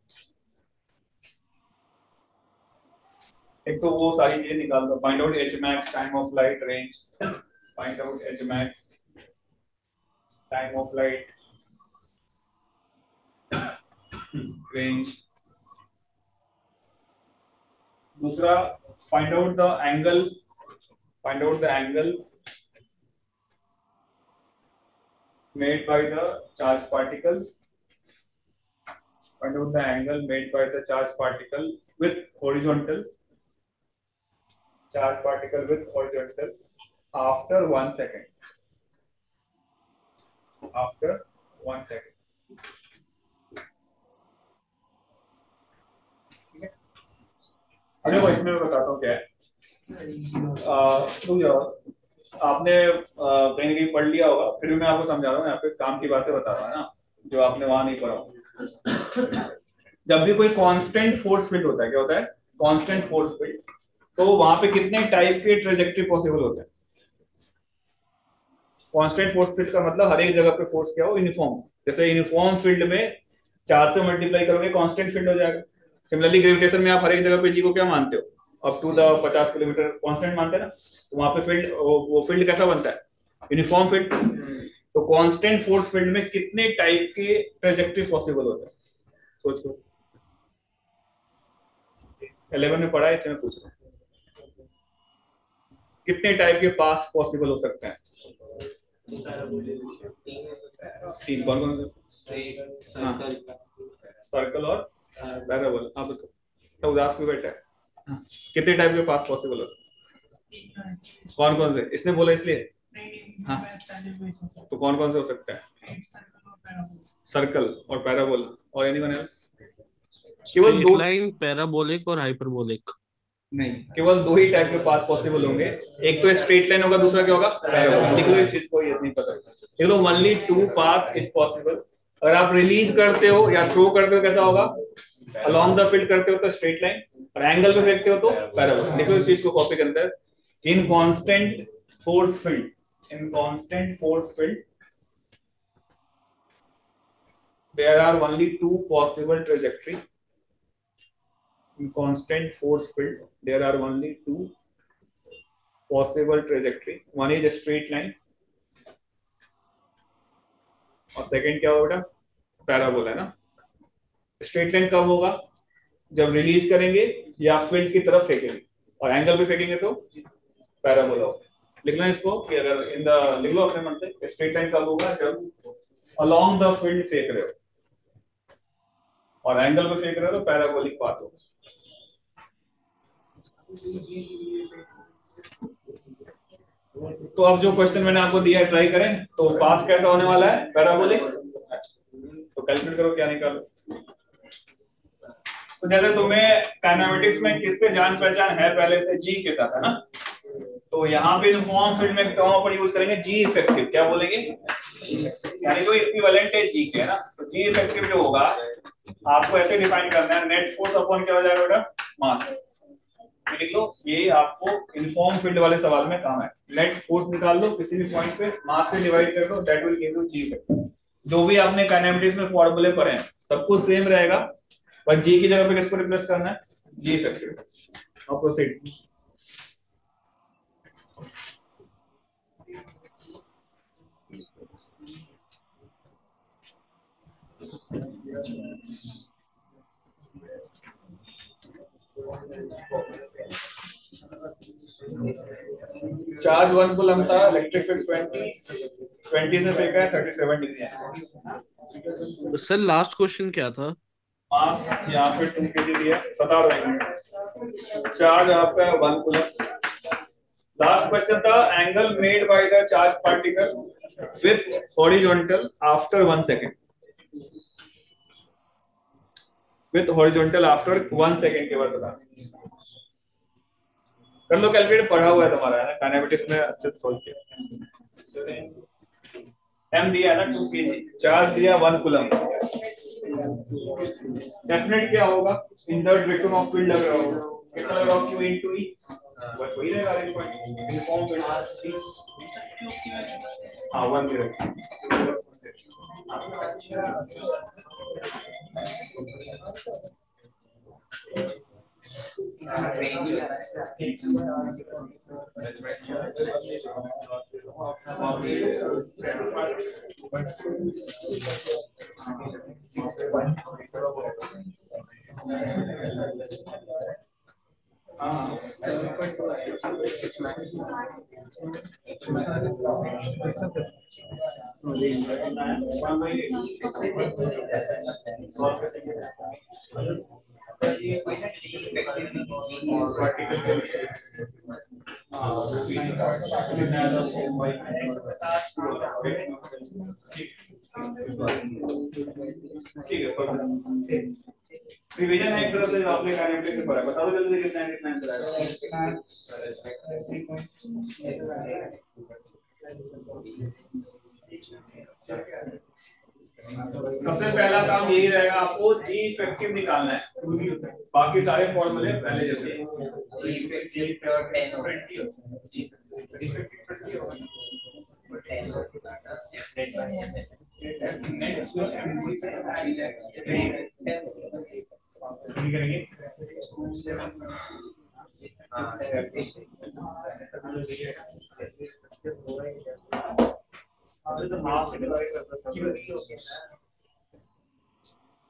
एक तो वो सारी चीजें निकाल दो, find out H max, time of light, range, find out H max, time of light, range. दूसरा find out the angle, find out the angle made by the charged particle, find out the angle made by the charged particle with horizontal, charged particle with horizontal after 1 second, after 1 second, ठीक है। अब देखो इसमें मैं बताता हूँ क्या है, आपने कहीं कहीं पढ़ लिया होगा, फिर भी मैं आपको समझा रहा हूँ, यहाँ पे काम की बातें बता रहा हूँ ना, जो आपने वहां नहीं पढ़ा। जब भी कोई कांस्टेंट फोर्स फील्ड होता है, क्या होता है, कांस्टेंट फोर्स फील्ड, तो वहां पे कितने टाइप के ट्रेजेक्टरी पॉसिबल होते हैं? कांस्टेंट फोर्स फील्ड का मतलब हर एक जगह पे फोर्स क्या हो, यूनिफॉर्म। जैसे यूनिफॉर्म फील्ड में 4 से मल्टीप्लाई करोगे कांस्टेंट फील्ड हो जाएगा। सिमिलरली ग्रेविटेशन में आप हर एक जगह पे जी को क्या मानते हो, up to the 50 kilometre constant मानते हैं ना, तो वहां पे फील्ड, वो फील्ड कैसा बनता है, यूनिफॉर्म फील्ड। तो कांस्टेंट फोर्स फील्ड में कितने टाइप के ट्रेजेक्टरी पॉसिबल होते हैं, सोच लो। 11 में पढ़ा है, इसमें पूछ रहा हूँ कितने टाइप के पाथ पॉसिबल हो सकते हैं? 3। कौन कौन से? सर्कल और पैराबोला। आप बताओ, तो उदास क्यों बैठा है? कितने टाइप के पाथ पॉसिबल होते हैं? कौन कौन से? इसने बोला इसलिए। हाँ, तो कौन कौन से हो सकता है? सर्कल और पैराबोला। और एनीवन एल्स? केवल स्ट्रेट दो? लाइन, पैराबोलिक और हाइपरबोलिक। नहीं, केवल 2 ही टाइप के पाथ पॉसिबल होंगे। एक तो स्ट्रेट लाइन होगा, दूसरा क्या होगा, पैराबोला। लिख लो इस चीज को, ये नहीं पता। लिख लो ओनली 2 पाथ इज पॉसिबल। अगर आप रिलीज करते हो या थ्रो करते हो कैसा होगा? अलोंग द फील्ड करते हो तो स्ट्रेट लाइन, और एंगल पे फेंकते हो तो पैराबोला। लिख लो इस चीज को कॉपी के अंदर। In constant force field, in constant force field there are only 2 possible trajectory. In constant force field there are only 2 possible trajectory. One is a straight line और सेकंड क्या होगा, पैराबोला है ना। स्ट्रेट लाइन कब होगा? जब रिलीज करेंगे या फील्ड की तरफ फेंकेंगे, और एंगल पे फेंकेंगे तो पैराबोला होगा। लिखना इसको कि अगर इन द, लिख लो अपने मन से, स्ट्रेट लाइन कब होगा? जब अलोंग द फील्ड फेंक रहे हो, और एंगल पे फेंक रहे हो तो पैराबोलिक पाथ होगा। तो अब जो क्वेश्चन मैंने आपको दिया है ट्राई करें, तो पाथ कैसा होने वाला है, पैराबोलिक। तो कैलकुलेट करो क्या निकालो। तो जैसे तुम्हें काइनेमेटिक्स में किससे जान पहचान है पहले से, जी के साथ, है ना। तो यहाँ पे यूनिफॉर्म फील्ड में टर्म पर यूज करेंगे जी इफेक्टिव। क्या बोलेंगे? यानी जो इक्विवेलेंट है जी के, है ना। तो जी इफेक्टिव जो होगा आपको ऐसे डिफाइन करना है, नेट फोर्स अपॉन क्या हो जाएगा बेटा, मास। लिख लो, ये आपको यूनिफॉर्म फील्ड वाले सवाल में काम है। नेट फोर्स निकाल लो किसी भी पॉइंट पे, मास से डिवाइड कर लो, that will give you g effective. जो भी आपने काइनेमेटिक्स में फॉर्मूले पढ़े हैं सब कुछ सेम रहेगा, पर जी की जगह पे किसको रिप्लेस करना है, जी इफेक्टिव। और प्रोसीड। चार्ज 1 कूलम था, इलेक्ट्रिक फील्ड 20 से फेंका है 37 डिग्री है। सर लास्ट क्वेश्चन क्या था? मास यहाँ पे 2 kg दिया, बता रहे हैं। चार्ज आपका 1 कूलम। लास्ट क्वेश्चन था, angle made by the charge particle with horizontal after 1 second. With horizontal after 1 second के बाद बता कर लो कैलकुलेट, पढ़ा हुआ है तुम्हारा, है ना, काइनेमेटिक्स में अच्छे से सोल्व किया। एम दिया है ना 2 kg, चार्ज दिया 1 कूलम। डेफिनेट क्या होगा, in the direction of field लग रहा होगा, कितना लगा, q इनटू e, बस वही रहेगा एक पॉइंट यूनिफॉर्म फील्ड। हां 1 0। ठीक है, रिवीजन है एक तरफ से, आपने काइनेमेटिक्स से पढ़ा, बता दो जल्दी कितना है, कितना आंसर आएगा। सबसे पहला काम यही रहेगा, आपको जी इफेक्टिव निकालना है, बाकी सारे फॉर्मूले पहले जैसे जी इफेक्टिव और 10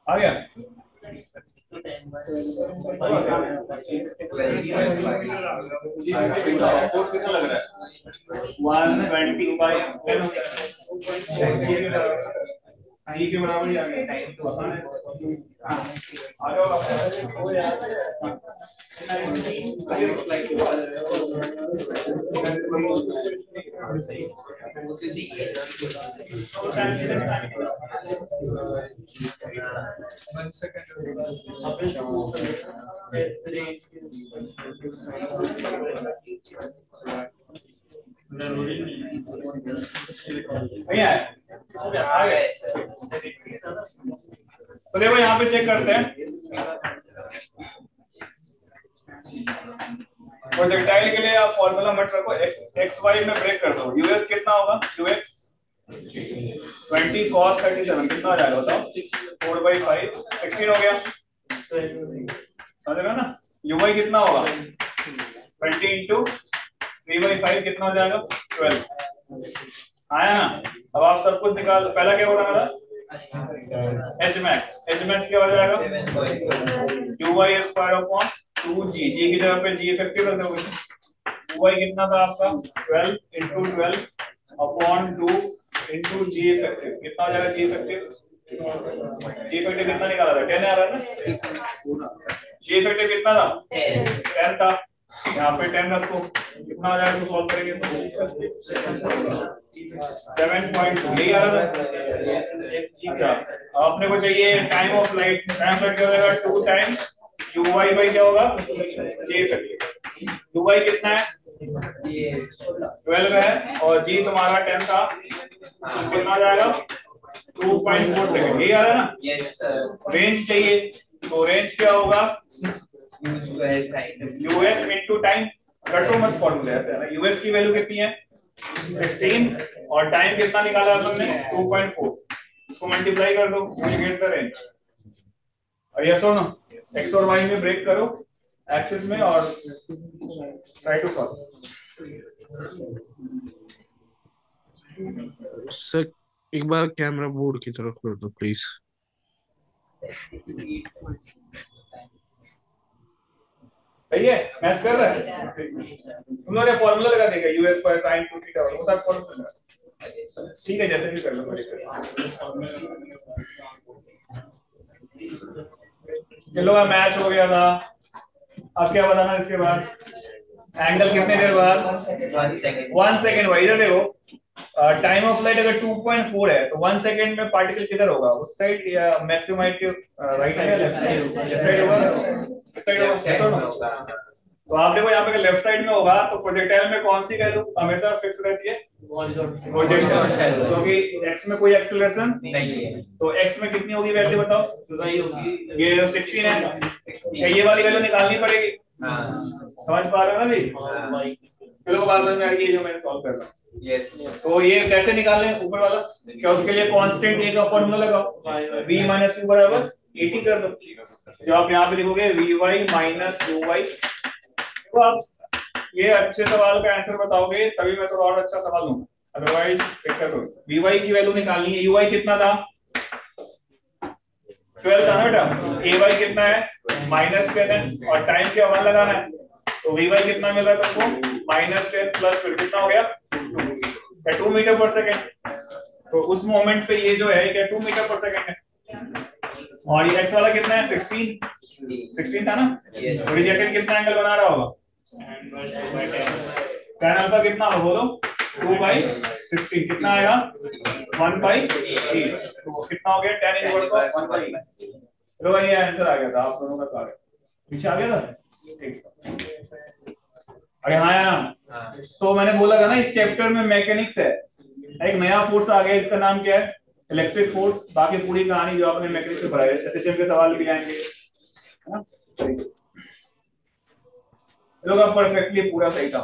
आ गया। फोर्स कितना लग रहा है? 120/10 जी के बराबर ही आ गया। आ जाओ भैया आ गए। तो देखो यहाँ पे चेक करते हैं, प्रोजेक्टाइल के लिए आप फॉर्मूला मत रखो, एक्स वाई में ब्रेक कर दो। यूएस कितना होगा? यूएक्स 20 cos 37 कितना आ जाएगा बताओ? 4/5 16 हो गया, समझ रहे हो ना? यूवाई कितना होगा? 20 into 3/5 कितना हो जाएगा? 12 आया ना? अब आप सब कुछ निकाल दो। पहला क्या हो रहा था? एच मैक्स क्या हो जाएगा? ui स्क्वायर अपॉन 2g, जी की जगह पे जी इफेक्टिव रख दोगे। ui कितना था आपका? 12 into 12 अपॉन 2 into जी इफेक्टिव कितना हो जाएगा? जी इफेक्टिव कितना निकाला था? 10 आ रहा था ना? जी इफेक्टिव कितना था? 10 था। यहाँ पे 10 रखो, कितना आ जाएगा? तो सॉल्व करेंगे तो 7.2 यही आ रहा था। अच्छा, आपने को चाहिए time of light. Time of light क्या हो जाएगा? 2 टाइम्स ui बाई क्या होगा? जी इफेक्टिव। ui कितना है? 12 है और जी तुम्हारा 10 था, तो कितना आ जाएगा? 2.4 सेकंड। यही आ रहा है ना? Yes sir. रेंज चाहिए, तो रेंज क्या होगा? UX into time. कटो मत फॉर्मूले ऐसे है ना। यूएक्स की वैल्यू कितनी है? 16 और टाइम कितना निकाला तुमने? 2.4। इसको मल्टीप्लाई कर दो, यू गेट द रेंज। और यस और नो, एक्स और वाई में ब्रेक करो एक्सिस में और ट्राई टू सॉल्व। सर एक बार कैमरा बोर्ड की तरफ कर दो प्लीज। सही है? मैच कर रहा है? तुम लोगों ने फॉर्मूला लगा देगा यूएस पर sin 2 थीटा, वो सब फॉर्मूला लगा। ठीक है, जैसे भी कर लो। चलो मैच हो गया था। अब क्या बताना इसके बाद? एंगल कितने देर बाद? 1 सेकेंड। वही इधर देखो, टाइम ऑफ लाइट अगर 2.4 है तो 1 सेकेंड में पार्टिकल किधर होगा? उस साइड या मैक्सिमम हाइट के राइट में या लेफ्ट साइड? इस साइड होगा, इस साइड होगा। तो आप देखो यहाँ पे लेफ्ट साइड में होगा तो प्रोजेक्टाइल में कौन सी वैल्यू हमेशा फिक्स रहती है? प्रोजेक्टाइल, क्योंकि x में कोई एक्सेलरेशन नहीं है। तो x में कितनी होगी वैल्यू बताओ? ये 16 है, ये वाली वैल्यू निकालनी पड़ेगी। समझ पा रहे हो ना जी? चलो बात समझ में आ रही है जो मैंने सॉल्व कर रहा हूँ। यस। तो ये कैसे निकालें ऊपर वाला? क्या उसके लिए कांस्टेंट a का फॉर्मूला लगाओ, v माइनस u बराबर 80 कर दो। जो आप यहाँ पे लिखोगे vy माइनस uy। तो आप ये अच्छे सवाल का आंसर बताओगे तभी मैं थोड़ा और अच्छा सवाल दूंगा, अदरवाइज दिक्कत होगी। vy की वैल्यू निकालनी है। ui कितना था? 12 था ना बेटा। ay कितना है? -10 है और टाइम क्या 1 लगाना है। तो vy कितना मिल रहा है तुमको? -10 प्लस 12 कितना हो गया? 2 मीटर पर सेकेंड। तो उस मोमेंट पे ये जो है क्या 2 मीटर पर सेकेंड है। और ये x वाला कितना है? 16 था ना? तो रिजेक्टेड कितना एंगल बना रहा होगा? tan अल्फा कितना होगा बोलो? 2/16 कितना आएगा? 1/8। तो कितना हो गया? tan inverse of 1/8। चलो भाई ये आंसर आ गया था आप दोनों का। तो आ गया, पीछे आ गया था। ठीक। अरे हाँ, तो मैंने बोला था ना इस चैप्टर में मैकेनिक्स है, एक नया फोर्स आ गया, इसका नाम क्या है? इलेक्ट्रिक फोर्स, बाकी पूरी कहानी जो आपने मैकेनिक्स में पढ़ाई है, एसएचएम के सवाल भी आएंगे, है ना। लोग आप परफेक्टली पूरा सही था।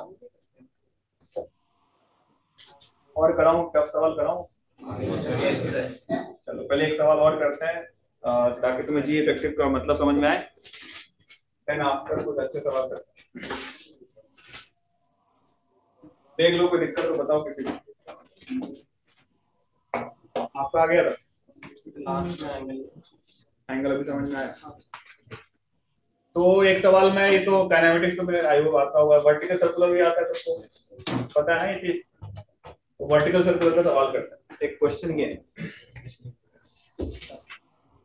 और कराऊं, टफ सवाल कराऊं? चलो पहले एक सवाल और करते हैं ताकि तुम्हें जी इफेक्टिव का मतलब समझ में आए, देन आफ्टर कुछ अच्छे सवाल करते हैं। देख लो, कोई दिक्कत तो बताओ किसी को। आपका आ गया था एंगल, अभी समझ में आया। तो एक सवाल में, ये तो काइनेमेटिक्स में आई होगा, आता होगा, वर्टिकल सर्कुलर भी आता है, सबको पता है ये चीज। तो वर्टिकल सर्कुलर का सवाल करते हैं। एक क्वेश्चन ये है,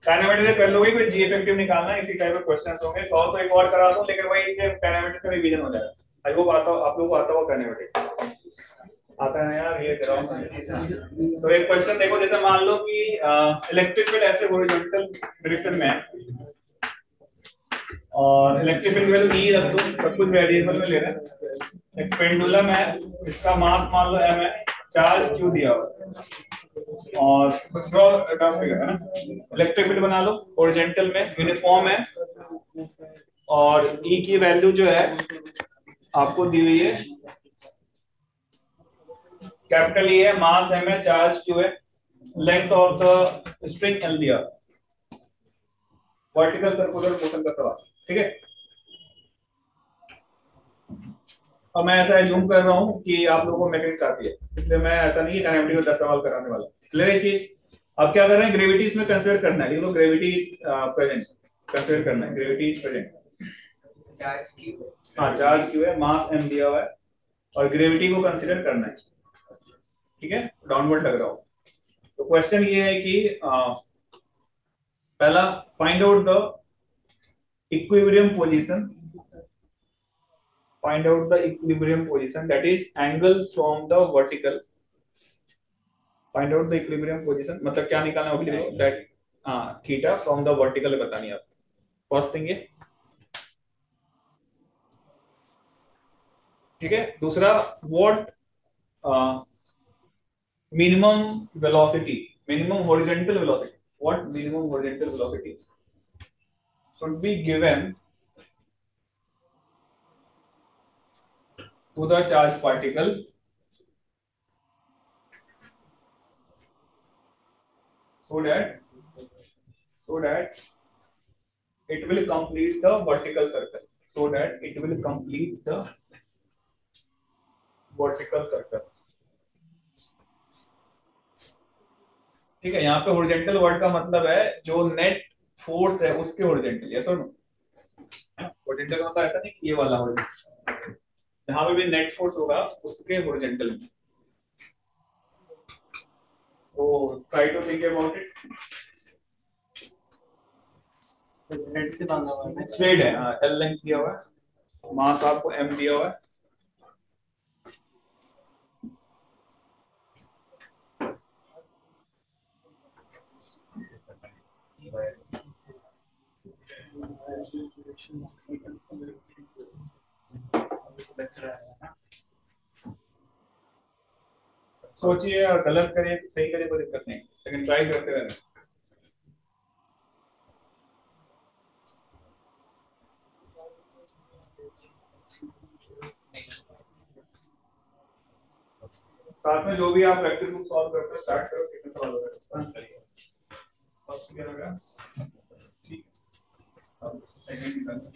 काइनेमेटिक्स कर लोगे, कोई जी इफेक्टिव निकालना है, इसी टाइप के क्वेश्चंस होंगे। तो एक और करा दूं, लेकिन वही इससे काइनेमेटिक्स का रिवीजन हो जाएगा। आई होप आता हो, आप लोगों को आता होगा काइनेमेटिक्स, आता है यार, ये कराओ। तो एक क्वेश्चन देखो, जैसे मान लो कि इलेक्ट्रिक फील्ड ऐसे हॉरिजॉन्टल डायरेक्शन में है, और इलेक्ट्रिक फील्ड की वैल्यू ई रख दो, सब कुछ वेरिएबल में ले रहे हैं। एक पेंडुलम है, इसका मास मान लो m है, चार्ज q दिया हुआ है, और कुछ ड्रॉ फिगर है ना। इलेक्ट्रिक फील्ड बना लो, हॉरिजॉन्टल में यूनिफॉर्म है, और E की वैल्यू जो है आपको दी हुई है, कैपिटल E है, मास m है, चार्ज q है, length of the string L दिया, वर्टिकल सर्कुलर मोशन का सवाल, ठीक है। और मैं ऐसा एज्यूम कर रहा हूं कि आप लोगों को मैकेनिक्स आती है, इसलिए मैं ऐसा नहीं कि काइनेमेटिक्स में 10 सवाल कराने वाला। क्लियर है चीज? अब क्या कर रहे हैं, ग्रेविटी इसमें कंसीडर करना है, देखो ग्रेविटी इज प्रेजेंट, कंसीडर करना है, gravity is present, charge Q, हाँ चार्ज क्यू है, मास m दिया हुआ है, और ग्रेविटी को कंसीडर करना है, ठीक है, डाउनवर्ड लग रहा हो। तो क्वेश्चन ये है कि पहला, find out the equilibrium position, find out the equilibrium position, that is angle from the vertical, find out the equilibrium position, मतलब क्या निकालना होगा, that theta from the vertical बतानी है आपको, फर्स्ट थिंग ये, ठीक है। दूसरा, what minimum velocity, minimum horizontal velocity, what minimum horizontal velocity should be given to the charged particle so that it will complete the vertical circle, so that it will complete the vertical circle, ठीक है। यहाँ पे हॉरिजॉन्टल वर्ड का मतलब है जो नेट फोर्स है उसके हॉरिजॉन्टल, यस और नो। हॉरिजॉन्टल का मतलब ऐसा नहीं कि ये वाला हॉरिजॉन्टल, जहाँ पे भी नेट फोर्स होगा उसके हॉरिजॉन्टल में। तो try to think about it. Thread से बांधा हुआ है, थ्रेड है, एल लेंथ दिया हुआ है, मास आपको m दिया हुआ है, सोचिए और गलत करिए सही करिए कोई दिक्कत नहीं, लेकिन ट्राई करते रहना। साथ में जो भी आप प्रैक्टिस बुक सॉल्व करते हो स्टार्ट करो, कितने सवाल हो रहे हैं फर्स्ट क्लियर हो गया, ठीक। अब सेकंड निकालना,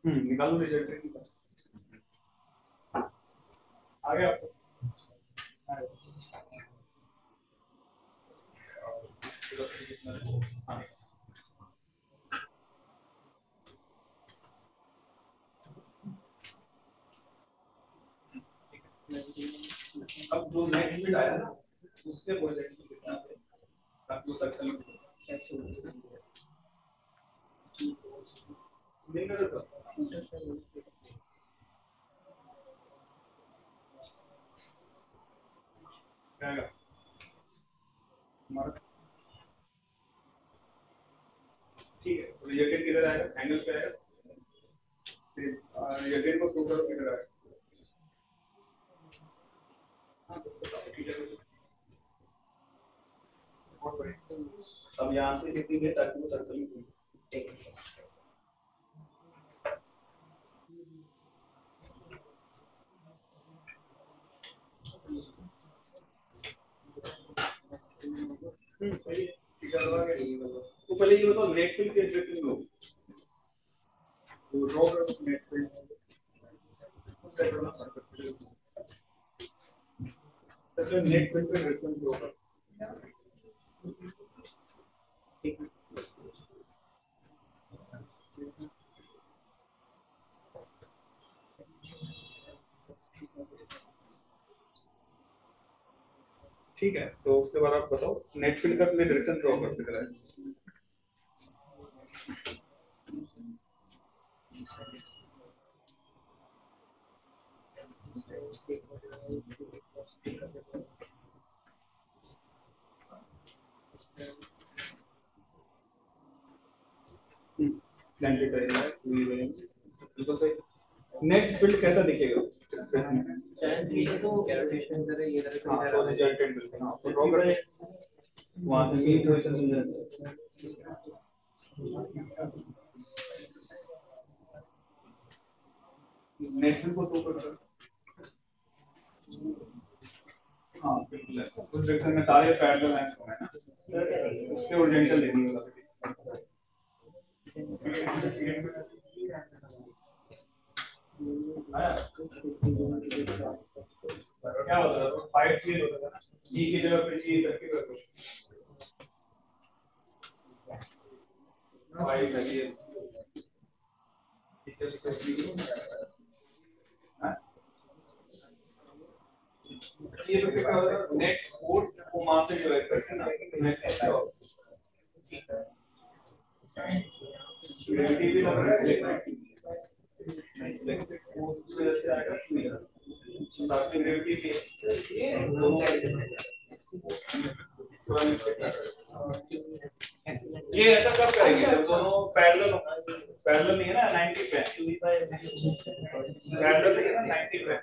निकालो रिजल्ट, आ गया आपको? अब जो नेट फील्ड आया ना उससे प्रोजेक्ट कितना है, आपको सर्कल नहीं कर सकता। आएगा हमारा, ठीक है। तो रिजल्टेंट किधर आएगा, एंगल पे आएगा, रिजल्टेंट को प्रूव करो किधर आएगा। हाँ तो बताओ ठीक है। अब यहाँ से लिख दीजिए ताकि वो सर्कल में ठीक है। सही है, ठीक है। तो पहले ये बताओ नेट फील्ड के डायरेक्शन लो, तो ड्रॉ करो नेट फील्ड, तो नेट फील्ड पे डायरेक्शन ड्रॉ करो। ठीक है, तो उसके बाद आप बताओ नेट फील्ड का अपने डायरेक्शन ड्रॉ कर किधर है। नेट फील्ड कैसा दिखेगा, ये तो कैलकुलेशन करे ये तरह हाँ तो रिजल्टेंट बिल्कुल, हाँ तो ड्रॉ कर वहां से भी इक्वेशन नेट फील्ड को तो कर, हाँ बिल्कुल है। उस डायरेक्शन में सारे पैरेलल लाइंस होंगे ना, उसके ओरिजेंटल लेनी होगा। क्या होता था 5 क्लियर होता था ना, जी की जगह पे जी इफेक्टिव रखो, 5 है ये नेट फोर्स को मान से डिवाइड करके ना नेट ग्रेविटी भी लग रहा है, इलेक्ट्रिक फोर्स की वजह से आएगा साथ में ग्रेविटी भी ये ऐसा कब करेंगे जब दोनों पैरेलल नहीं है ना 90 पे, पैरेलल नहीं है ना 90 पे।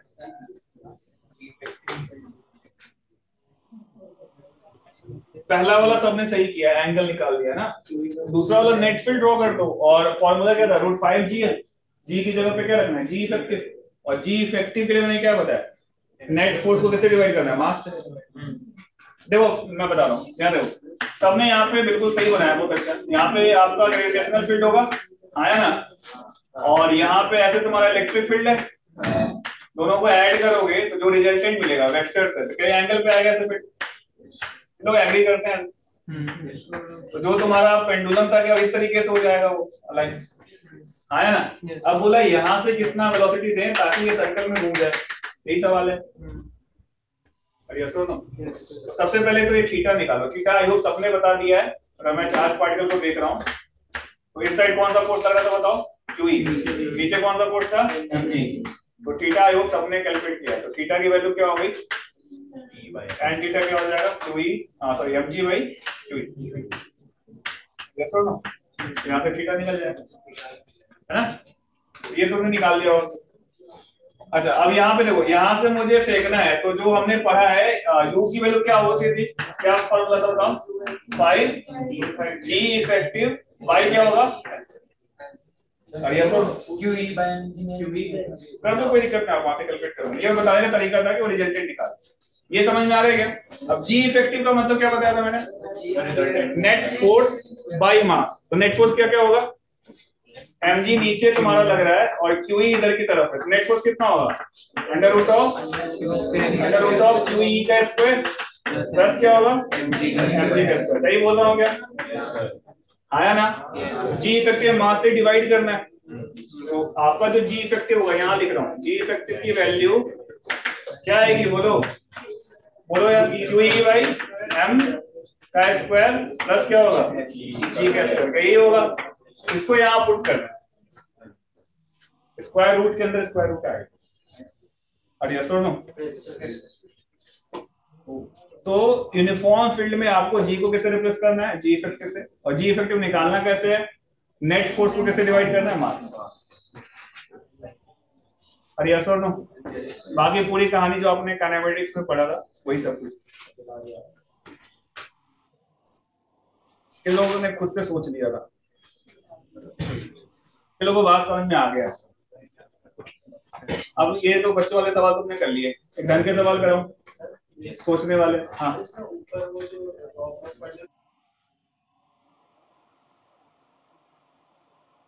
पहला वाला सबने सही किया, एंगल निकाल दिया ना, दूसरा वाला नेट फील्ड ड्रॉ कर दो और फॉर्मूला क्या था, √5g है, जी की जगह पे क्या रखना है, जी इफेक्टिव, और जी इफेक्टिव के लिए मैंने क्या बताया, नेट फोर्स को कैसे डिवाइड करना है, मास से। देखो मैं बता रहा हूँ, ध्यान देखो, सबने यहाँ पे बिल्कुल सही बनाया, बहुत अच्छा। यहाँ पे आपका ग्रेविटेशनल फील्ड होगा, आया ना, और यहाँ पे ऐसे तुम्हारा इलेक्ट्रिक फील्ड है, दोनों को ऐड करोगे तो जो रिजल्टेंट मिलेगा वेक्टर से, तो क्या एंगल पे आएगा ऐसे फिर लोग एग्री करते हैं। तो जो तुम्हारा पेंडुलम था क्या इस तरीके से हो जाएगा वो अलाइन, आया ना। अब बोला यहाँ से कितना वेलोसिटी दें ताकि ये सर्कल में घूम जाए, यही सवाल है। यस और नो? सबसे पहले तो ये थीटा निकालो, थीटा आई होप सबने बता दिया है, अगर मैं चार्ज पार्टिकल को देख रहा हूँ तो इस साइड कौन सा फोर्स लग रहा था बताओ, QE, नीचे कौन सा फोर्स था, mg, तो थीटा आई होप सबने कैलकुलेट किया, तो थीटा की वैल्यू क्या हो गई, tan थीटा क्या हो जाएगा, QE, sorry mg by QE, yes और नो, यहाँ से थीटा निकल जाएगा, है ना, ये तुमने निकाल दिया। और अच्छा अब यहाँ पे देखो, यहाँ से मुझे फेंकना है, तो जो हमने पढ़ा है u की वैल्यू क्या होती थी, क्या फॉर्मूला था बताओ, 5g इफेक्टिव बाई क्या होगा, QE by mg कर दो, कोई दिक्कत नहीं, वहां से कैलकुलेट करो। ये बताने का तरीका था कि वो रिजल्टेंट निकाल, ये समझ में आ रहा है क्या। अब जी इफेक्टिव का मतलब क्या बताया था मैंने, नेट फोर्स बाई मास, तो नेट फोर्स क्या क्या होगा, mg नीचे तुम्हारा लग रहा है और QE इधर की तरफ है, तो नेट फोर्स कितना होगा, अंडर रूट ऑफ QE का स्क्वायर प्लस क्या होगा mg का स्क्वायर, सही बोल रहा हूँ क्या, आया ना। जी इफेक्टिव मास से डिवाइड करना है, तो आपका जो जी इफेक्टिव होगा, यहाँ लिख रहा हूँ, जी इफेक्टिव की वैल्यू क्या आएगी, बोलो बोलो यार, QE बाई m का स्क्वायर प्लस क्या होगा जी का स्क्वायर, यही होगा, इसको यहाँ पुट करना है, स्क्वायर रूट के अंदर स्क्वायर रूट आएगा, और यस और नो, तो यूनिफॉर्म फील्ड में आपको जी को कैसे रिप्लेस करना है, जी इफेक्टिव से, और जी इफेक्टिव निकालना कैसे है, नेट फोर्स को कैसे डिवाइड करना है, मास। और यस और नो, बाकी पूरी कहानी जो आपने काइनेमेटिक्स में पढ़ा था वही सब कुछ इन लोगों ने खुद से सोच लिया था, इन लोगों को बात समझ में आ गया। अब ये तो बच्चों वाले सवाल तुमने कर लिए, एक ढंग के सवाल कराओ सोचने वाले। हाँ